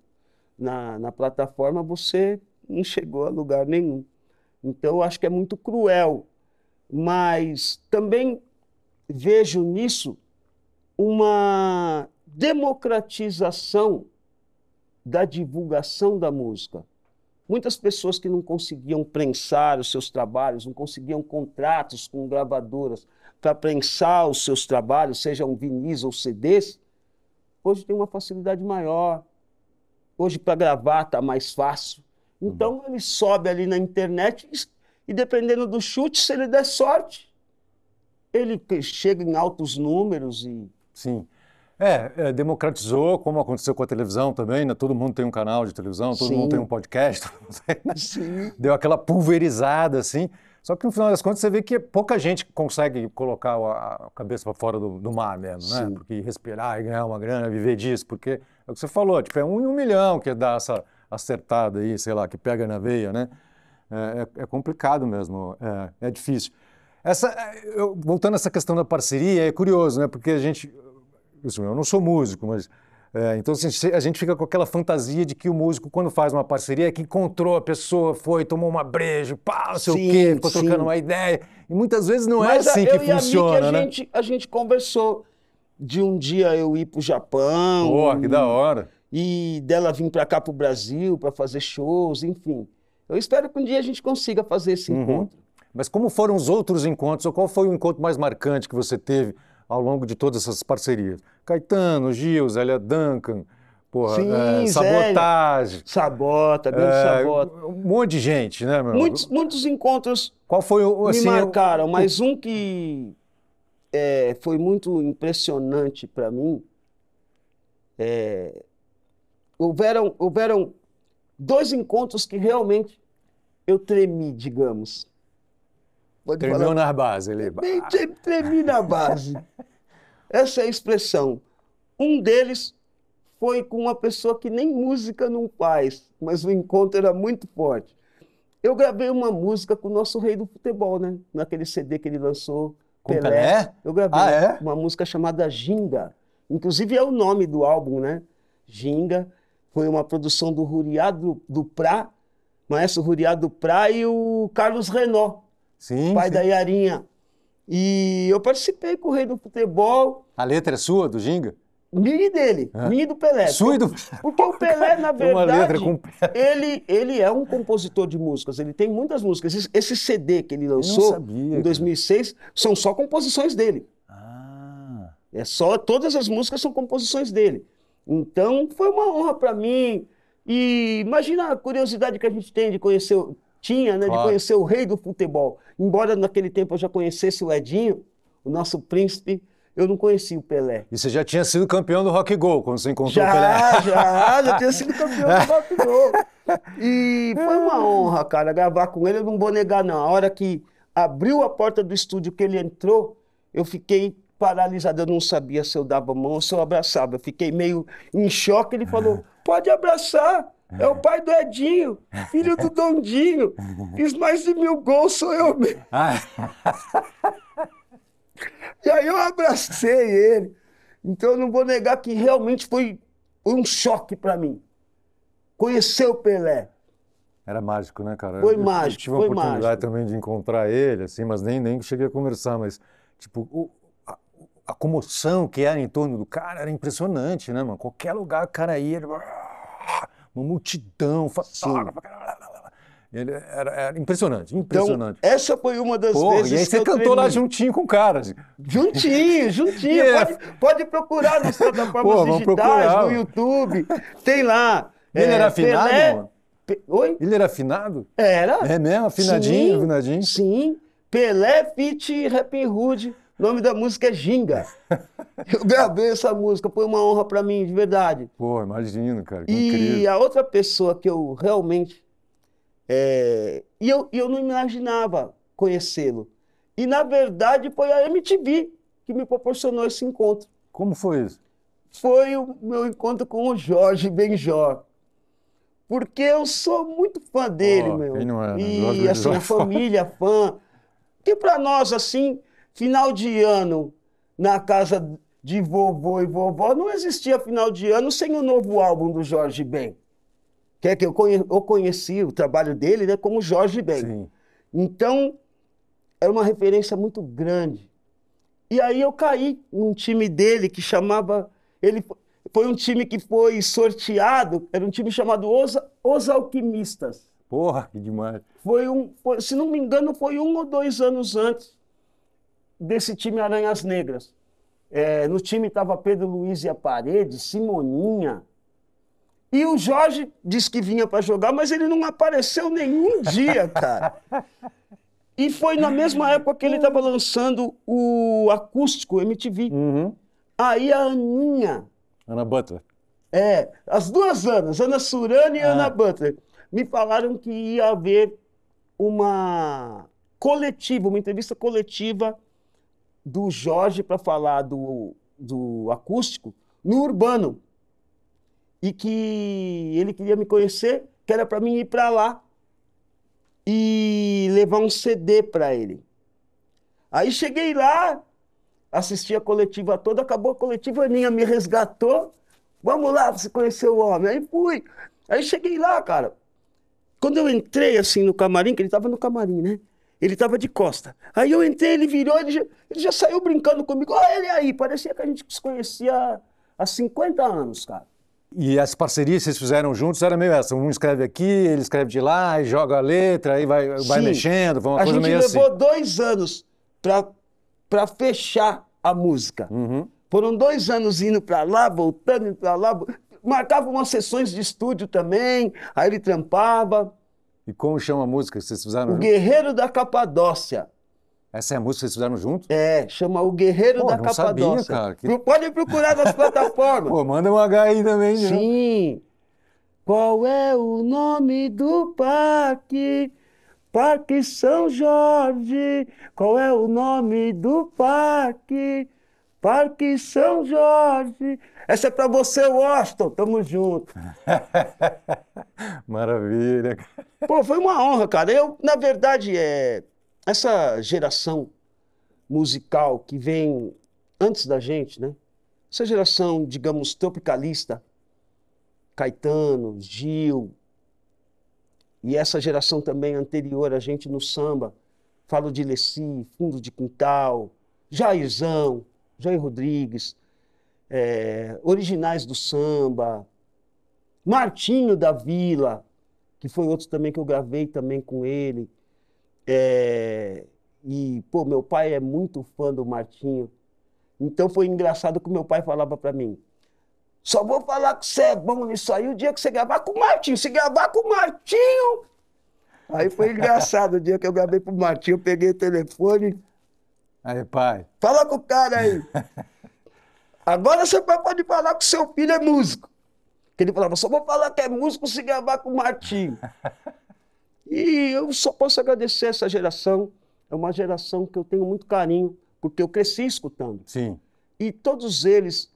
na plataforma, você não chegou a lugar nenhum. Então, eu acho que é muito cruel. Mas também vejo nisso uma democratização da divulgação da música. Muitas pessoas que não conseguiam prensar os seus trabalhos, não conseguiam contratos com gravadoras para prensar os seus trabalhos, sejam vinis ou CDs, hoje tem uma facilidade maior. Hoje, para gravar, está mais fácil. Então, ele sobe ali na internet e, dependendo do chute, se ele der sorte, ele chega em altos números e... Sim. Democratizou, como aconteceu com a televisão também, né? Todo mundo tem um canal de televisão, todo mundo tem um podcast. Sim. Deu aquela pulverizada, assim. Só que no final das contas você vê que pouca gente consegue colocar a cabeça para fora do mar mesmo, né? Sim. Porque respirar e ganhar uma grana, viver disso, porque é o que você falou, tipo, é 1 em 1 milhão que dá essa acertada aí, sei lá, que pega na veia, né? É complicado mesmo, é difícil. Voltando a essa questão da parceria, é curioso, né? Porque a gente... eu não sou músico, mas... então assim, a gente fica com aquela fantasia de que o músico, quando faz uma parceria, é que encontrou a pessoa, foi, tomou uma breja, pá, não sei o quê, ficou trocando uma ideia. E muitas vezes não é assim que funciona, né? A gente conversou de um dia eu ir para o Japão. Pô, que da hora. E dela vir para cá, para o Brasil, para fazer shows, enfim. Eu espero que um dia a gente consiga fazer esse encontro. Mas como foram os outros encontros, ou qual foi o encontro mais marcante que você teve ao longo de todas essas parcerias? Caetano, Gil, Zélia Duncan, porra, Sabotagem. Sabota, grande Sabota. Um monte de gente, né, meu? Muitos encontros qual foi o, assim, me marcaram, mas um que foi muito impressionante para mim, houveram 2 encontros que realmente eu tremi, digamos. Tremeu na base ali. Tremi na base. Essa é a expressão. Um deles foi com uma pessoa que nem música não faz, mas o encontro era muito forte. Eu gravei uma música com o nosso rei do futebol, né? Naquele CD que ele lançou, com Pelé. Eu gravei uma música chamada Ginga. Inclusive é o nome do álbum, né? Ginga. Foi uma produção do Ruriá do Prá, maestro Ruriá do Prá e o Carlos Renault, pai da Yarinha. E eu participei com o rei do futebol. A letra é sua, do Ginga? Minha e dele, minha e do Pelé. Sua e do... Porque o Pelé, na verdade, uma letra com... ele é um compositor de músicas, ele tem muitas músicas. Esse CD que ele lançou em 2006 são só composições dele. Todas as músicas são composições dele. Então, foi uma honra para mim. E imagina a curiosidade que a gente tem de conhecer, de conhecer o rei do futebol. Embora naquele tempo eu já conhecesse o Edinho, o nosso príncipe, eu não conhecia o Pelé. E você já tinha sido campeão do Rock Go quando você encontrou o Pelé? Já tinha sido campeão do Rock Go. E foi uma honra, cara, gravar com ele. Eu não vou negar, não. A hora que abriu a porta do estúdio que ele entrou, eu fiquei paralisado. Eu não sabia se eu dava mão ou se eu abraçava. Eu fiquei meio em choque. Ele falou, pode abraçar. É o pai do Edinho, filho do Dondinho. Fiz mais de 1000 gols, sou eu mesmo. E aí eu abracei ele. Então eu não vou negar que realmente foi um choque para mim. Conhecer o Pelé. Era mágico, né, cara? Foi mágico. Eu tive a oportunidade também de encontrar ele, assim, mas nem cheguei a conversar, mas tipo, a comoção que era em torno do cara era impressionante, né, mano? Qualquer lugar o cara ia, ele... uma multidão, fotógrafo. Era impressionante, impressionante. Então, essa foi uma das vezes e aí você cantou lá juntinho com o cara. Assim. Juntinho. Pode procurar nas plataformas digitais, no YouTube. Tem lá. Ele era afinado, mano? Oi? Ele era afinado? Era. É mesmo? Afinadinho, afinadinho? Sim. Pelé feat. Rappin' Hood. O nome da música é Ginga. Eu gravei essa música, foi uma honra pra mim, de verdade. Pô, imagino, cara. Que e incrível. A outra pessoa que eu realmente... eu não imaginava conhecê-lo. E, na verdade, foi a MTV que me proporcionou esse encontro. Como foi isso? Foi o meu encontro com o Jorge Benjor. Porque eu sou muito fã dele, meu. Quem não é, né? E, assim, a família fã. Que pra nós, assim, final de ano, na casa de vovô e vovó, não existia final de ano sem o novo álbum do Jorge Ben. Que é que eu conheci o trabalho dele, né, como Jorge Ben. Sim. Então, era uma referência muito grande. E aí eu caí num time dele que chamava... Foi um time que foi sorteado, era um time chamado Os Alquimistas. Porra, que demais. Se não me engano, foi 1 ou 2 anos antes desse time Aranhas Negras. No time estava Pedro Luiz e a Parede, Simoninha. E o Jorge disse que vinha para jogar, mas ele não apareceu nenhum dia, cara. E foi na mesma época que ele estava lançando o Acústico MTV. Uhum. Aí a Aninha... Ana Butler. As duas Anas, Ana Surana e Ana Butler, me falaram que ia haver uma entrevista coletiva do Jorge para falar do acústico no Urbano. E que ele queria me conhecer, que era para mim ir para lá e levar um CD para ele. Aí cheguei lá, assisti a coletiva toda, acabou a coletiva, a Aninha me resgatou. Vamos lá, você conhecer o homem. Aí fui. Aí cheguei lá, cara. Quando eu entrei assim no camarim, que ele estava no camarim, né? Ele estava de costa. Aí eu entrei, ele virou, ele já saiu brincando comigo. Olha ele aí, parecia que a gente se conhecia há 50 anos, cara. E as parcerias que vocês fizeram juntos era meio essa, um escreve aqui, ele escreve de lá, e joga a letra, aí vai mexendo, foi uma coisa meio assim. A gente levou 2 anos para fechar a música. Uhum. Foram 2 anos indo para lá, voltando, indo para lá. Marcava umas sessões de estúdio também, aí ele trampava. E como chama a música que vocês fizeram juntos? O Guerreiro da Capadócia. Essa é a música que vocês fizeram juntos? Chama O Guerreiro da Capadócia. Sabia, cara. Pode procurar nas plataformas. Pô, manda um H aí também. Sim. Né? Qual é o nome do parque? Parque São Jorge. Qual é o nome do parque? Parque São Jorge. Essa é pra você, Washington. Tamo junto. Maravilha. Pô, foi uma honra, cara. Na verdade, essa geração musical que vem antes da gente, né? Essa geração, digamos, tropicalista, Caetano, Gil, e essa geração também anterior a gente no samba, falo de Leci, Fundo de Quintal, Jairzão, Jair Rodrigues, originais do samba, Martinho da Vila, que foi outro também que eu gravei também com ele. E, pô, meu pai é muito fã do Martinho. Então foi engraçado que o meu pai falava para mim: só vou falar que você é bom nisso aí o dia que você gravar com o Martinho. Se gravar com o Martinho... Aí foi engraçado o dia que eu gravei pro Martinho, eu peguei o telefone. Aí, pai. Fala com o cara aí. Agora você pode falar que seu filho é músico. Que ele falava: só vou falar que é músico se gravar com o Martinho. E eu só posso agradecer essa geração. É uma geração que eu tenho muito carinho, porque eu cresci escutando. Sim. E todos eles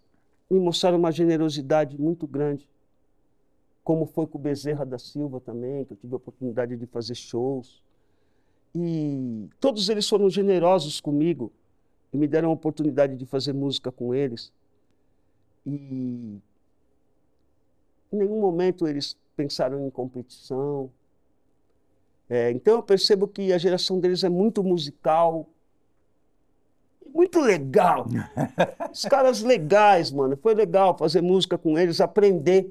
me mostraram uma generosidade muito grande. Como foi com o Bezerra da Silva também, que eu tive a oportunidade de fazer shows. E todos eles foram generosos comigo e me deram a oportunidade de fazer música com eles. E em nenhum momento eles pensaram em competição. Então eu percebo que a geração deles é muito musical, muito legal. Os caras legais, mano. Foi legal fazer música com eles, aprender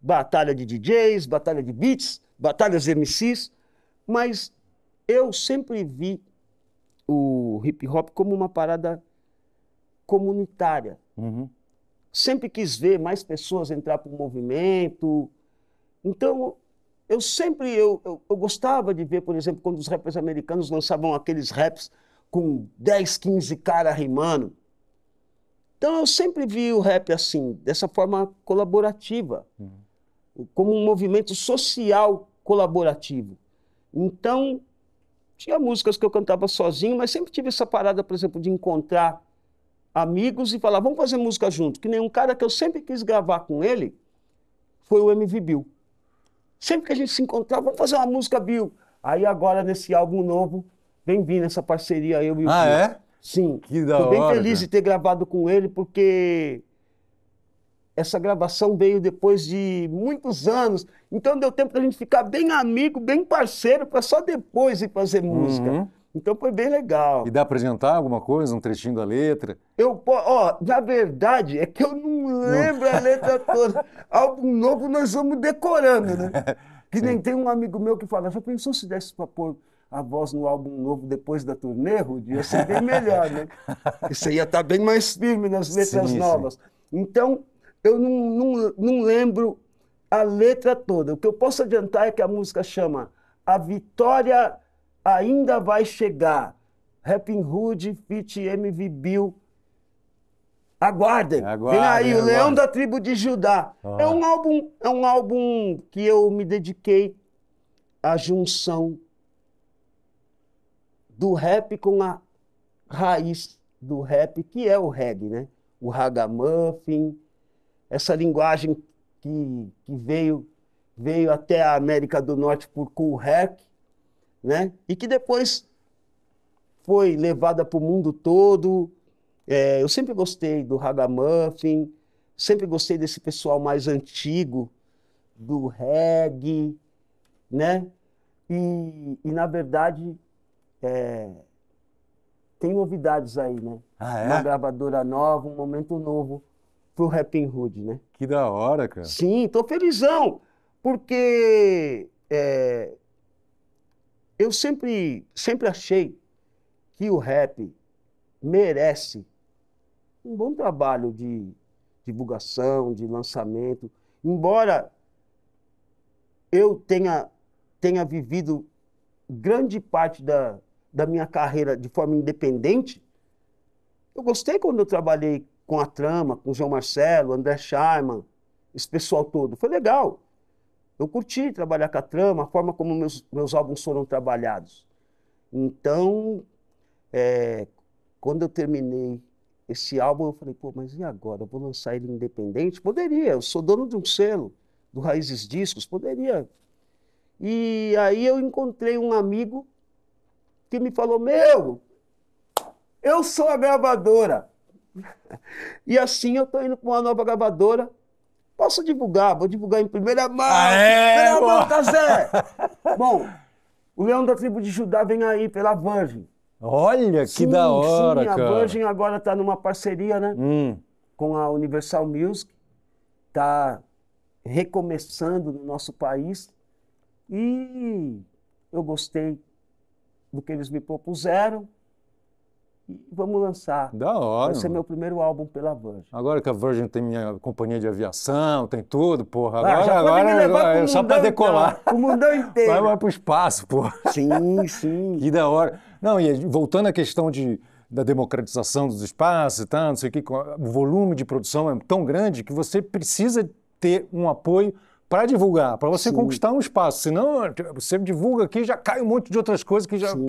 batalha de DJs, batalha de beats, batalhas de MCs, mas eu sempre vi o hip hop como uma parada comunitária. Uhum. Sempre quis ver mais pessoas entrar para o movimento. Então, eu gostava de ver, por exemplo, quando os rappers americanos lançavam aqueles raps com 10, 15 caras rimando. Então, eu sempre vi o rap assim, dessa forma colaborativa, como um movimento social colaborativo. Então, tinha músicas que eu cantava sozinho, mas sempre tive essa parada, por exemplo, de encontrar amigos e falar, vamos fazer música junto. Que nem um cara que eu sempre quis gravar com ele foi o MV Bill. Sempre que a gente se encontrava, vamos fazer uma música, Bill. Aí agora, nesse álbum novo, vem vindo essa parceria, eu e o Bill. É? Sim. Que da Tô bem hora, feliz cara. de ter gravado com ele, porque essa gravação veio depois de muitos anos. Então deu tempo da gente ficar bem amigo, bem parceiro, para só depois ir fazer música. Então foi bem legal. E dá pra apresentar alguma coisa, um trechinho da letra? Na verdade, é que eu não lembro a letra toda. Álbum novo nós vamos decorando, né? Que nem tem um amigo meu que fala, já pensou se desse para pôr a voz no álbum novo depois da turnê, Rudy? Ia ser bem melhor, né? Isso ia estar bem mais firme nas letras novas. Sim. Então, eu não lembro a letra toda. O que eu posso adiantar é que a música chama A Vitória Ainda Vai Chegar. Rapping Hood, feat. MV Bill. Aguardem. Vem aí, o Leão da Tribo de Judá. É um álbum que eu me dediquei à junção do rap com a raiz do rap, que é o reggae, né? O ragamuffin, essa linguagem que veio até a América do Norte por Kool Herc, né? E que depois foi levada para o mundo todo. Eu sempre gostei do ragamuffin, sempre gostei desse pessoal mais antigo, do reggae, né? E na verdade, tem novidades aí, né? Ah, é? Uma gravadora nova, um momento novo pro Rapping Hood, né? Que da hora, cara. Sim, tô felizão, porque eu sempre achei que o rap merece um bom trabalho de divulgação, de lançamento. Embora eu tenha vivido grande parte da minha carreira de forma independente, eu gostei quando eu trabalhei com a Trama, com o João Marcelo, André Scharman, esse pessoal todo. Foi legal. Eu curti trabalhar com a Trama, a forma como meus álbuns foram trabalhados. Então, quando eu terminei esse álbum, eu falei, pô, mas e agora? Eu vou lançar ele independente? Poderia, eu sou dono de um selo, do Raízes Discos, poderia. E aí eu encontrei um amigo que me falou, eu sou a gravadora. E assim eu tô indo para uma nova gravadora. Posso divulgar, vou divulgar em primeira mão. Primeira mão, tá Zé? Bom, o Leão da Tribo de Judá vem aí pela Virgin. Olha, que da hora, cara. A Virgin agora está numa parceria, né? Com a Universal Music. Está recomeçando no nosso país. E eu gostei do que eles me propuseram. E vamos lançar. Da hora. Vai ser meu primeiro álbum pela Virgin. Agora que a Virgin tem minha companhia de aviação, tem tudo, porra. Agora é só para decolar. O mundão inteiro. Vai pro espaço, porra. Sim, sim. Que da hora. Não, e voltando à questão da democratização dos espaços e tal, não sei o que, o volume de produção é tão grande que você precisa ter um apoio para divulgar, para você conquistar um espaço. Senão, você divulga aqui, já cai um monte de outras coisas que já... Sim.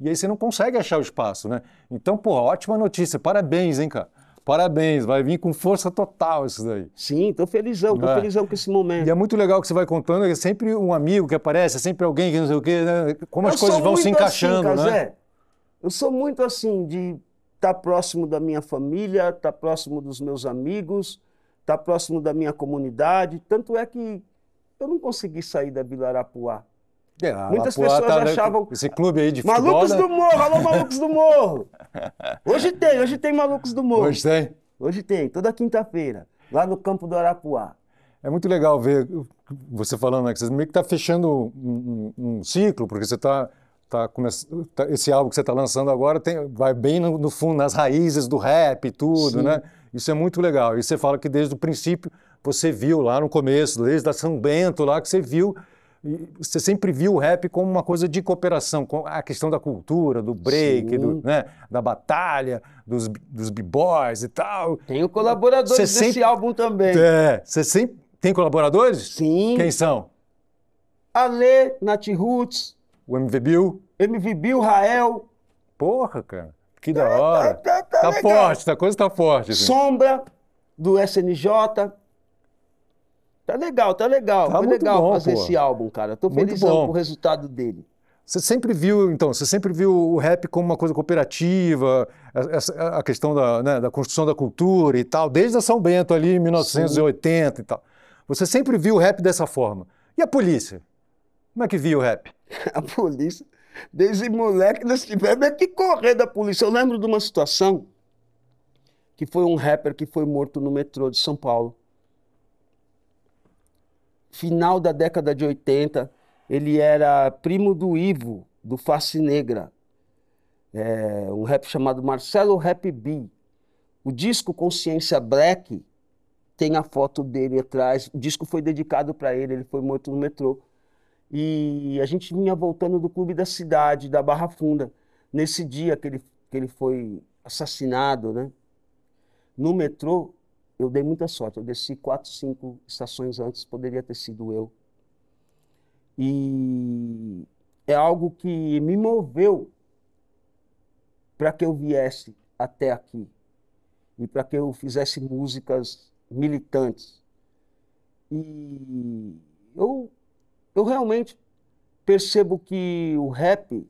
E aí você não consegue achar o espaço, né? Então, pô, ótima notícia. Parabéns, hein, cara? Parabéns, vai vir com força total isso daí. Sim, tô felizão com esse momento. E é muito legal que você vai contando, é sempre um amigo que aparece, é sempre alguém que não sei o quê, né? Como as coisas vão se encaixando, assim, né? Eu sou muito assim, de estar próximo da minha família, estar próximo dos meus amigos, estar próximo da minha comunidade. Tanto é que eu não consegui sair da Vila Arapuá. Muitas pessoas achavam... Esse clube aí de futebol... Malucos do Morro, alô Malucos do Morro! Hoje tem Malucos do Morro. Hoje tem? Hoje tem, toda quinta-feira, lá no campo do Arapuá. É muito legal ver você falando, né, que você meio que está fechando um ciclo, porque você esse álbum que você está lançando agora vai bem no fundo, nas raízes do rap e tudo, Sim. né? Isso é muito legal. E você fala que desde o princípio você viu lá no começo, desde a São Bento lá, que você sempre viu o rap como uma coisa de cooperação, com a questão da cultura, do break, né, da batalha, dos b-boys e tal. Tenho colaboradores desse álbum também. Você sempre tem colaboradores? Sim. Quem são? Ale, Nath Roots. O MV Bill? MV Bill, Rael. Porra, cara. Que da hora. Tá forte, a coisa tá forte. Assim. Sombra, do SNJ. Tá legal, tá legal. Foi legal fazer esse álbum, cara. Tô felizão com o resultado dele. Você sempre viu o rap como uma coisa cooperativa, a questão da construção da cultura e tal, desde a São Bento ali em 1980 Sim. e tal. Você sempre viu o rap dessa forma. E a polícia? Como é que via o rap? A polícia, desde moleque, nós tivemos que correr da polícia. Eu lembro de uma situação que foi um rapper que foi morto no metrô de São Paulo. Final da década de 80, ele era primo do Ivo, do Face Negra. Um rap chamado Marcelo Rap B. O disco Consciência Black tem a foto dele atrás. O disco foi dedicado para ele foi morto no metrô. E a gente vinha voltando do Clube da Cidade, da Barra Funda, nesse dia que ele foi assassinado, né? No metrô, eu dei muita sorte. Eu desci 4, 5 estações antes, poderia ter sido eu. E é algo que me moveu para que eu viesse até aqui e para que eu fizesse músicas militantes. E eu realmente percebo que o rap,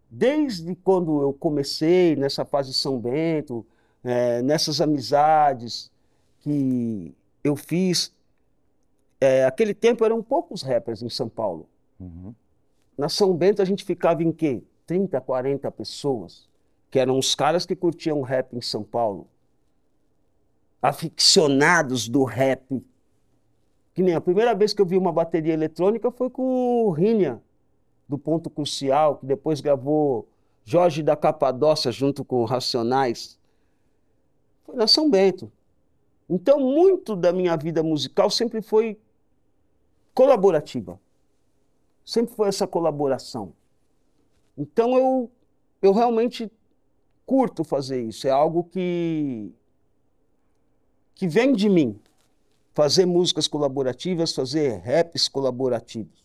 desde quando eu comecei nessa fase de São Bento, nessas amizades que eu fiz, aquele tempo eram poucos rappers em São Paulo. Uhum. Na São Bento a gente ficava em quê? 30, 40 pessoas, que eram os caras que curtiam rap em São Paulo. Aficionados do rap. Que nem a primeira vez que eu vi uma bateria eletrônica foi com o Rinha, do Ponto Crucial, que depois gravou Jorge da Capadócia junto com Racionais. Foi na São Bento. Então, muito da minha vida musical sempre foi colaborativa. Sempre foi essa colaboração. Então, eu realmente curto fazer isso. É algo que vem de mim. Fazer músicas colaborativas, fazer raps colaborativos.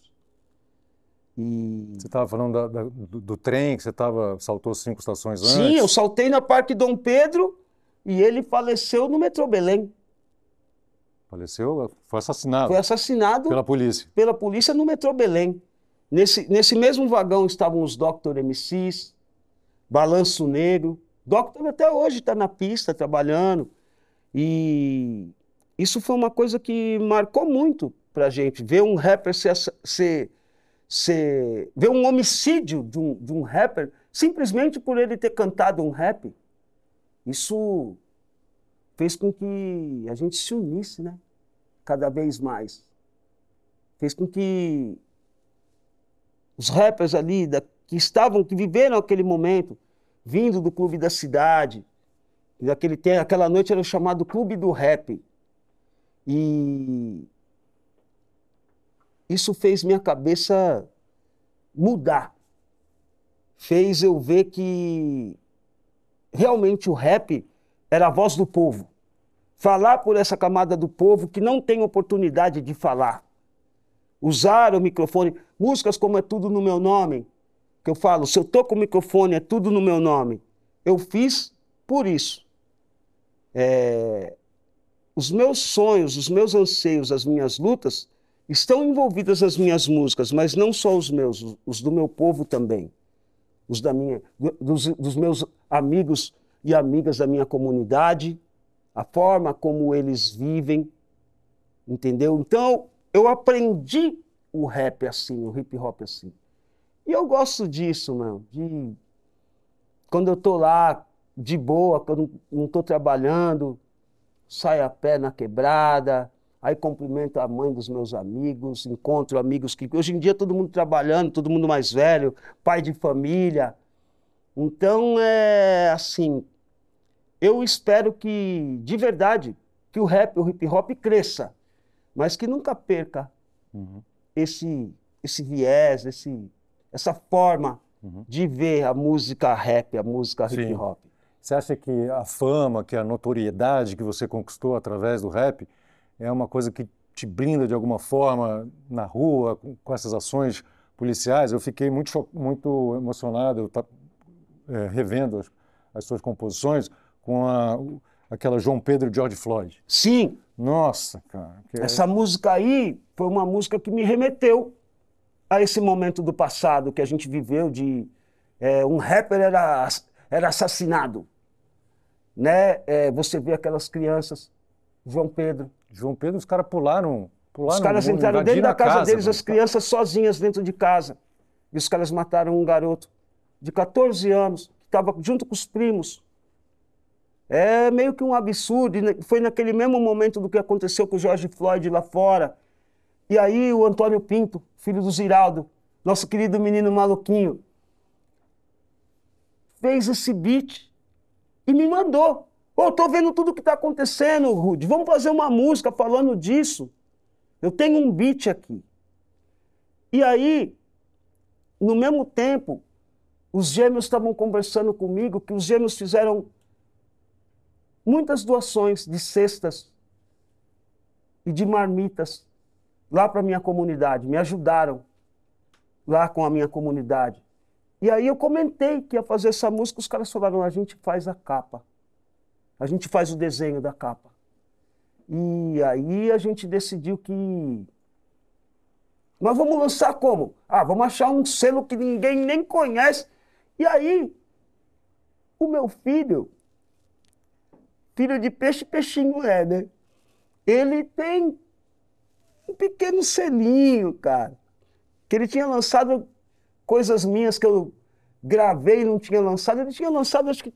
Você estava falando do trem, que você saltou 5 estações antes? Sim, eu saltei na Parque Dom Pedro e ele faleceu no metrô Belém. Faleceu? Foi assassinado? Foi assassinado pela polícia. Pela polícia no metrô Belém. Nesse mesmo vagão estavam os Dr. MCs, Balanço Negro. Dr. até hoje está na pista trabalhando. E isso foi uma coisa que marcou muito pra gente. Ver um rapper ver um homicídio de um rapper simplesmente por ele ter cantado um rap. Isso fez com que a gente se unisse, né? Cada vez mais. Fez com que os rappers ali que viveram aquele momento, vindo do Clube da Cidade, aquela noite era o chamado Clube do Rap. E isso fez minha cabeça mudar. Fez eu ver que realmente o rap era a voz do povo. Falar por essa camada do povo que não tem oportunidade de falar. Usar o microfone. Músicas como É Tudo no Meu Nome, que eu falo, se eu tô com o microfone, é tudo no meu nome. Eu fiz por isso. Os meus sonhos, os meus anseios, as minhas lutas estão envolvidas nas minhas músicas, mas não só os meus, os do meu povo também. Dos meus amigos e amigas da minha comunidade, a forma como eles vivem, entendeu? Então, eu aprendi o rap assim, o hip hop assim. E eu gosto disso, mano, quando eu tô lá, de boa, quando não tô trabalhando, saio a pé na quebrada, aí cumprimento a mãe dos meus amigos, encontro amigos que... Hoje em dia todo mundo trabalhando, todo mundo mais velho, pai de família. Então, assim, eu espero que, de verdade, que o rap, o hip hop cresça, mas que nunca perca esse viés, essa forma de ver a música rap, a música hip hop. Você acha que a fama, que a notoriedade que você conquistou através do rap é uma coisa que te blinda de alguma forma na rua, com essas ações policiais? Eu fiquei muito emocionado, revendo as suas composições com aquela João Pedro e George Floyd. Sim. Nossa, cara. Essa música aí foi uma música que me remeteu a esse momento do passado que a gente viveu de um rapper era assassinado. Né? Você vê aquelas crianças, João Pedro, os caras pularam. Os caras entraram dentro da casa deles, as crianças sozinhas dentro de casa. E os caras mataram um garoto de 14 anos, que estava junto com os primos. É meio que um absurdo. E foi naquele mesmo momento do que aconteceu com o George Floyd lá fora. E aí o Antônio Pinto, filho do Ziraldo, nosso querido menino maluquinho, fez esse beat e me mandou. Ô, tô vendo tudo que tá acontecendo, Rude. Vamos fazer uma música falando disso. Eu tenho um beat aqui. E aí, no mesmo tempo, os gêmeos estavam conversando comigo que os gêmeos fizeram muitas doações de cestas e de marmitas lá para a minha comunidade. Me ajudaram lá com a minha comunidade. E aí eu comentei que ia fazer essa música, os caras falaram, a gente faz a capa. A gente faz o desenho da capa. E aí a gente decidiu que... Nós vamos lançar como? Vamos achar um selo que ninguém nem conhece. E aí, o meu filho de peixe, peixinho né? Ele tem um pequeno selinho, cara. Que ele tinha lançado coisas minhas que eu gravei e não tinha lançado. Ele tinha lançado, acho que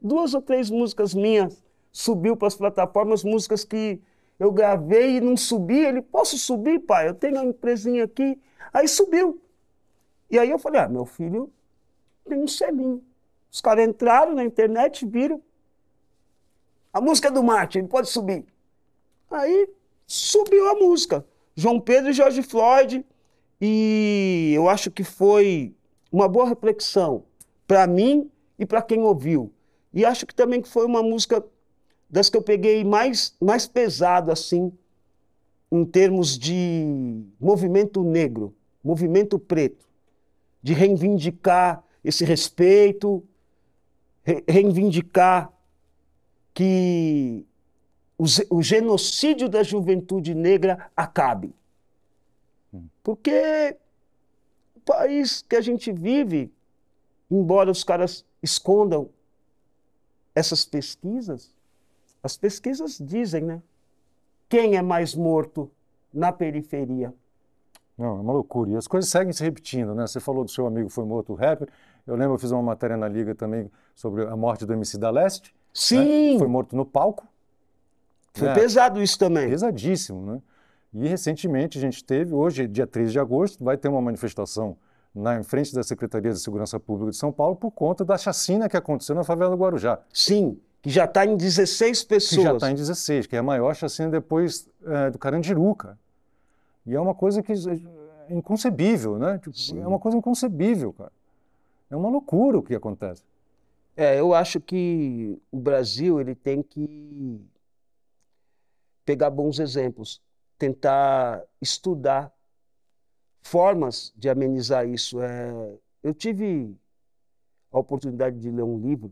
2 ou 3 músicas minhas. Subiu para as plataformas, músicas que eu gravei e não subi. Ele, posso subir, pai? Eu tenho uma empresinha aqui. Aí subiu. E aí eu falei, meu filho tem um selinho. Os caras entraram na internet, viram. A música é do Martin, ele pode subir. Aí subiu a música. João Pedro e George Floyd. E eu acho que foi uma boa reflexão para mim e para quem ouviu. E acho que também foi uma música das que eu peguei mais pesado, assim, em termos de movimento negro, movimento preto, de reivindicar esse respeito, reivindicar que o genocídio da juventude negra acabe. Porque o país que a gente vive, embora os caras escondam essas pesquisas, as pesquisas dizem, né? Quem é mais morto na periferia? Não, é uma loucura. E as coisas seguem se repetindo, né? Você falou do seu amigo que foi morto, o rapper. Eu lembro, eu fiz uma matéria na Liga também sobre a morte do MC da Leste. Sim! Né? Foi morto no palco. Foi pesado isso também. Pesadíssimo, né? E recentemente a gente teve, hoje, dia 13 de agosto, vai ter uma manifestação em frente da Secretaria de Segurança Pública de São Paulo por conta da chacina que aconteceu na favela do Guarujá. Sim, que já está em 16 pessoas. Que já está em 16, que é a maior chacina depois do Carandiru, cara. E é uma coisa que é inconcebível, né? Tipo, é uma coisa inconcebível, cara. É uma loucura o que acontece. Eu acho que o Brasil ele tem que pegar bons exemplos, tentar estudar formas de amenizar isso. Eu tive a oportunidade de ler um livro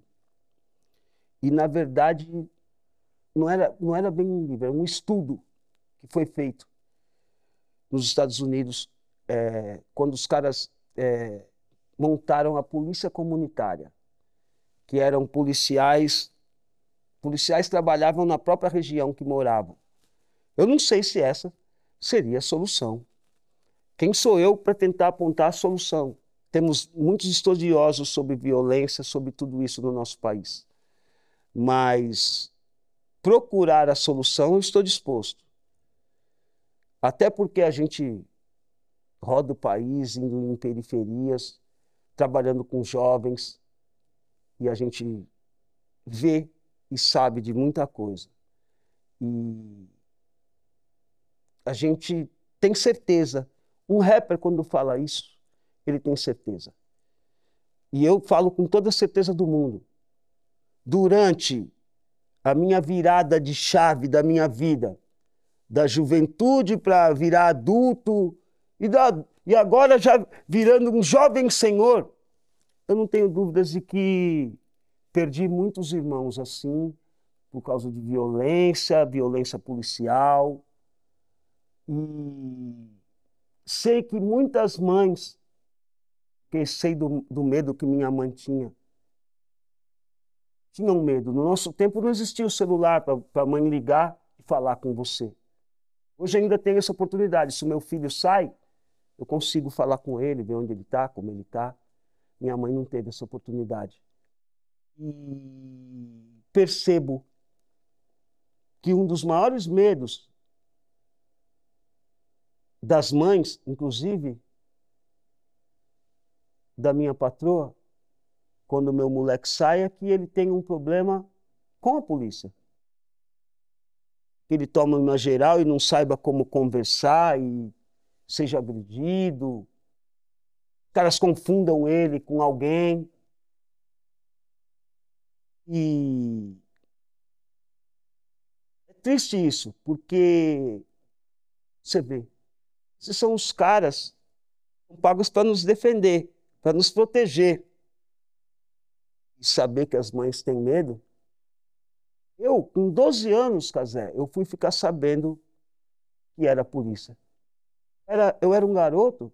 e, na verdade, não era bem um livro, era um estudo que foi feito nos Estados Unidos, quando os caras montaram a polícia comunitária, que eram policiais trabalhavam na própria região que moravam. Eu não sei se essa seria a solução. Quem sou eu para tentar apontar a solução? Temos muitos estudiosos sobre violência, sobre tudo isso no nosso país. Mas procurar a solução eu estou disposto. Até porque a gente roda o país, indo em periferias, trabalhando com jovens, e a gente vê e sabe de muita coisa. E a gente tem certeza. Um rapper, quando fala isso, ele tem certeza. E eu falo com toda a certeza do mundo. Durante a minha virada de chave da minha vida, da juventude para virar adulto, e agora já virando um jovem senhor, eu não tenho dúvidas de que perdi muitos irmãos assim, por causa de violência policial. E sei que muitas mães, que sei do medo que minha mãe tinham medo. No nosso tempo não existia o celular para a mãe ligar e falar com você. Hoje ainda tenho essa oportunidade. Se o meu filho sai, eu consigo falar com ele, ver onde ele está, como ele está. Minha mãe não teve essa oportunidade. E percebo que um dos maiores medos das mães, inclusive da minha patroa, quando o meu moleque sai, é que ele tem um problema com a polícia. Que ele toma uma geral e não saiba como conversar e seja agredido. Os caras confundam ele com alguém. E é triste isso, porque você vê, esses são os caras pagos para nos defender, para nos proteger. E saber que as mães têm medo. Eu, com 12 anos, Cazé, eu fui ficar sabendo que era a polícia. Eu era um garoto,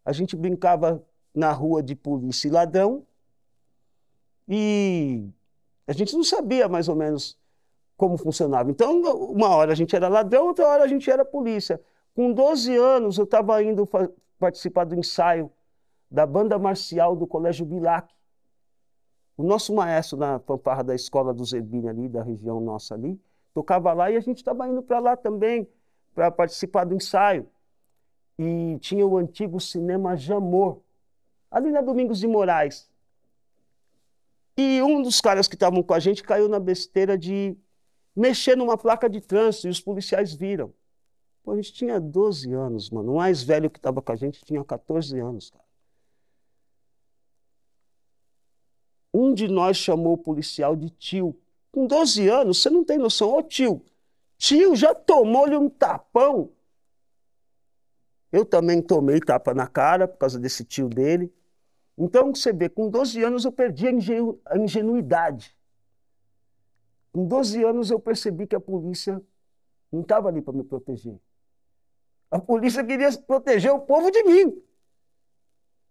a gente brincava na rua de polícia e ladrão, e a gente não sabia mais ou menos como funcionava. Então, uma hora a gente era ladrão, outra hora a gente era polícia. Com 12 anos, eu estava indo participar do ensaio da banda marcial do Colégio Bilac. O nosso maestro na fanfarra da escola do Zerbini ali, da região nossa ali, tocava lá e a gente estava indo para lá também, para participar do ensaio. E tinha o antigo cinema Jamor, ali na Domingos de Moraes. E um dos caras que estavam com a gente caiu na besteira de mexer numa placa de trânsito e os policiais viram. Pô, a gente tinha 12 anos, mano. O mais velho que estava com a gente tinha 14 anos, cara. Um de nós chamou o policial de tio. Com 12 anos, você não tem noção. Ô tio, tio já tomou-lhe um tapão. Eu também tomei tapa na cara por causa desse tio dele. Então, você vê, com 12 anos eu perdi a ingenuidade. Com 12 anos eu percebi que a polícia não estava ali para me proteger. A polícia queria proteger o povo de mim.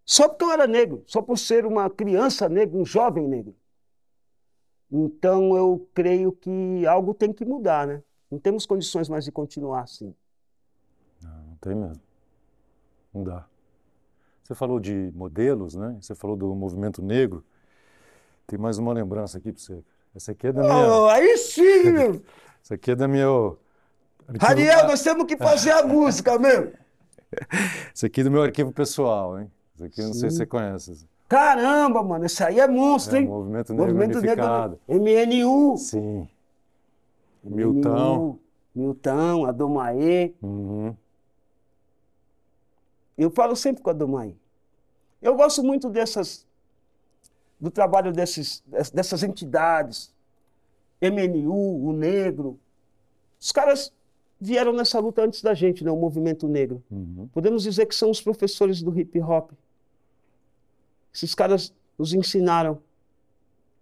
Só porque eu era negro, só por ser uma criança negra, um jovem negro. Então eu creio que algo tem que mudar, né? Não temos condições mais de continuar assim. Não tem mesmo. Não dá. Você falou de modelos, né? Você falou do movimento negro. Tem mais uma lembrança aqui para você. Essa aqui é da minha... Oh, aí sim, meu! Essa aqui é da minha... Ariel, nós temos que fazer a música, meu! Esse aqui é do meu arquivo pessoal, hein? Esse aqui eu não sei se você conhece. Caramba, mano, esse aí é monstro, hein? Movimento Negro Unificado. MNU. Sim. Milton. Milton, Adomaê. Uhum. Eu falo sempre com a Adomaê. Eu gosto muito do trabalho dessas entidades. MNU, o Negro. Os caras vieram nessa luta antes da gente, né? O movimento negro. Uhum. Podemos dizer que são os professores do hip hop. Esses caras nos ensinaram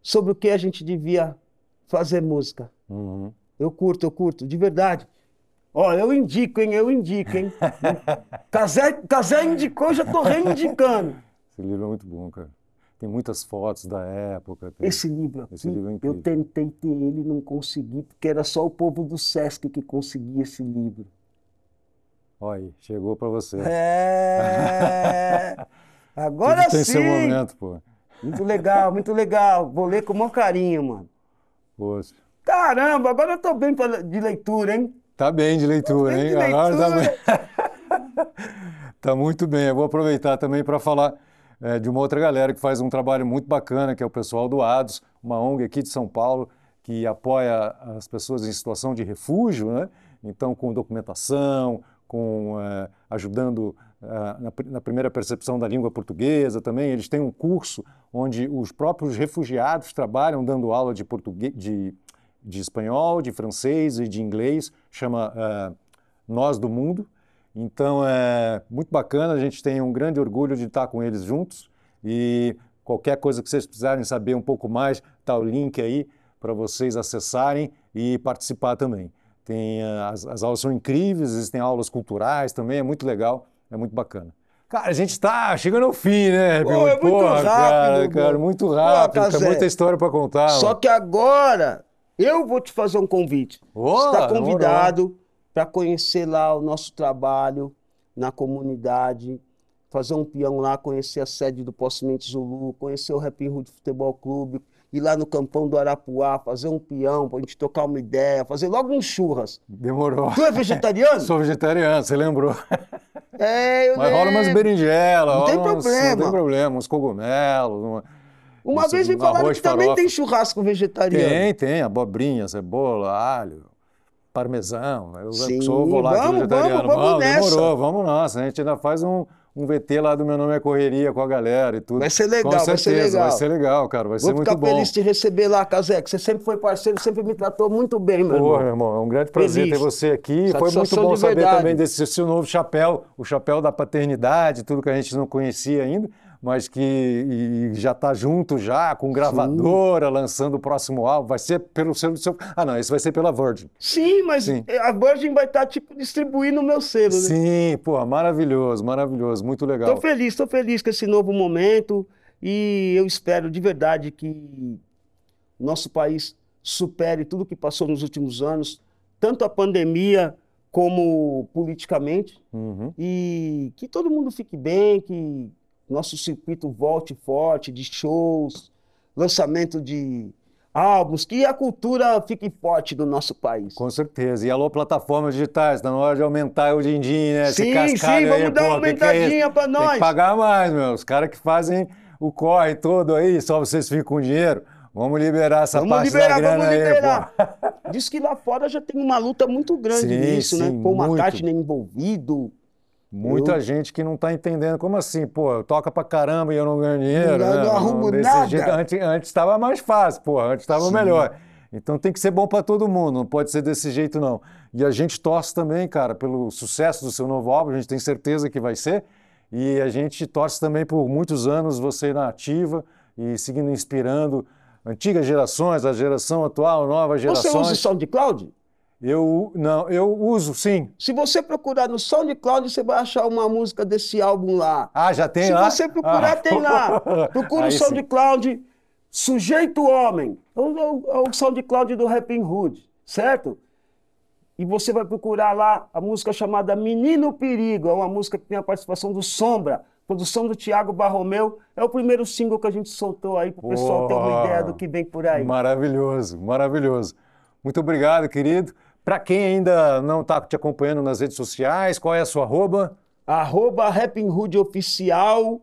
sobre o que a gente devia fazer música. Uhum. Eu curto, de verdade. Ó, eu indico, hein? Cazé indicou, já tô reindicando. Esse livro é muito bom, cara. Tem muitas fotos da época. Esse livro aqui, esse livro é incrível. Eu tentei ter ele e não consegui, porque era só o povo do Sesc que conseguia esse livro. Olha aí, chegou para você. Agora tudo tem sim! Seu momento, pô. Muito legal, muito legal. Vou ler com o maior carinho, mano. Poxa. Caramba, agora eu tô bem de leitura, hein? Tá bem de leitura, hein? Agora tá bem. Tá muito bem. Eu vou aproveitar também para falar de uma outra galera que faz um trabalho muito bacana, que é o pessoal do ADOS, uma ONG aqui de São Paulo, que apoia as pessoas em situação de refúgio, né? Então, com documentação, ajudando na primeira percepção da língua portuguesa também. Eles têm um curso onde os próprios refugiados trabalham dando aula de português, de espanhol, de francês e de inglês, chama Nós do Mundo. Então é muito bacana, a gente tem um grande orgulho de estar com eles juntos e qualquer coisa que vocês precisarem saber um pouco mais, está o link aí para vocês acessarem e participar também. As aulas são incríveis, existem aulas culturais também, é muito legal, é muito bacana. Cara, a gente está chegando ao fim, né? Pô, é muito rápido. Cara, muito rápido, tem muita história para contar. Só que agora eu vou te fazer um convite. Você está convidado para conhecer lá o nosso trabalho na comunidade, fazer um peão lá, conhecer a sede do Possemente Zulu, conhecer o Happy Hood Futebol Clube, ir lá no Campão do Arapuá, fazer um peão, para a gente trocar uma ideia, fazer logo um churras. Demorou. Tu é vegetariano? Sou vegetariano, você lembrou. Mas rola umas berinjelas, não tem problema. Não tem problema, uns cogumelos. Uma vez me falaram que também tem churrasco vegetariano. Tem, abobrinha, cebola, alho, parmesão. Eu Sim, vou lá vegetariano. Vamos nessa. Demorou, vamos nós. A gente ainda faz um VT lá do Meu Nome é Correria com a galera e tudo. Vai ser legal, com certeza, vai ser legal. Vai ser legal, cara, vai ser muito bom. Vou ficar feliz de te receber lá, Caseco. Você sempre foi parceiro, sempre me tratou muito bem, meu irmão. Meu irmão, é um grande prazer ter você aqui. Foi muito bom saber também desse seu novo chapéu, o chapéu da paternidade, tudo que a gente não conhecia ainda, mas que já está junto já, com gravadora, sim, lançando o próximo álbum. Vai ser pelo selo do seu... Ah, não, esse vai ser pela Virgin. Sim, mas sim, a Virgin vai estar, distribuindo o meu selo, né? Sim, pô, maravilhoso, muito legal. Estou feliz com esse novo momento e eu espero de verdade que nosso país supere tudo que passou nos últimos anos, tanto a pandemia como politicamente, e que todo mundo fique bem, que nosso circuito volte forte de shows, lançamento de álbuns, que a cultura fique forte no nosso país. Com certeza. E alô, plataformas digitais, tá na hora de aumentar o din-din, né? Sim, vamos dar uma aumentadinha pra nós. Tem que pagar mais, meu. Os caras que fazem o corre todo aí, só vocês ficam com dinheiro. Vamos liberar essa parte da grana aí, pô. Diz que lá fora já tem uma luta muito grande nisso, né? Paul McCartney envolvido. Muita gente que não está entendendo. Como assim? Pô, toca pra caramba e eu não ganho dinheiro. Não arrumo nada. Jeito, antes estava mais fácil, pô. Antes estava melhor. Então tem que ser bom para todo mundo. Não pode ser desse jeito, não. E a gente torce também, cara, pelo sucesso do seu novo álbum. A gente tem certeza que vai ser. E a gente torce também por muitos anos você na ativa e seguindo inspirando antigas gerações, a geração atual, novas gerações. Você usa o SoundCloud? Eu uso, sim. Se você procurar no SoundCloud, você vai achar uma música desse álbum lá. Ah, já tem lá? Se você procurar, tem lá. Procura o SoundCloud, Sujeito Homem. É o SoundCloud do Happy Hood, certo? E você vai procurar lá a música chamada Menino Perigo. É uma música que tem a participação do Sombra, produção do Thiago Barromeu. É o primeiro single que a gente soltou aí para o pessoal ter uma ideia do que vem por aí. Maravilhoso, maravilhoso. Muito obrigado, querido. Para quem ainda não está te acompanhando nas redes sociais, qual é a sua arroba? @Happy Hood Oficial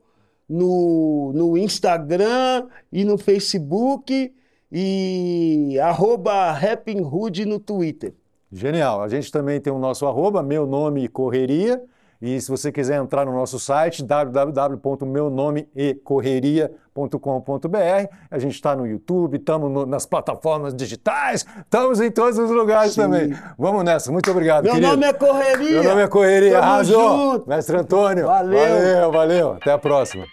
no Instagram e no Facebook e @Happy Hood no Twitter. Genial. A gente também tem o nosso arroba, Meu Nome Correria. E se você quiser entrar no nosso site, www.meunomeecorreria.com.br. A gente está no YouTube, estamos nas plataformas digitais, estamos em todos os lugares também. Vamos nessa. Muito obrigado, Meu querido. Meu nome é Correria. Meu nome é Correria. Tamo Arrasou. junto. Mestre Antônio. Valeu. Valeu. Até a próxima.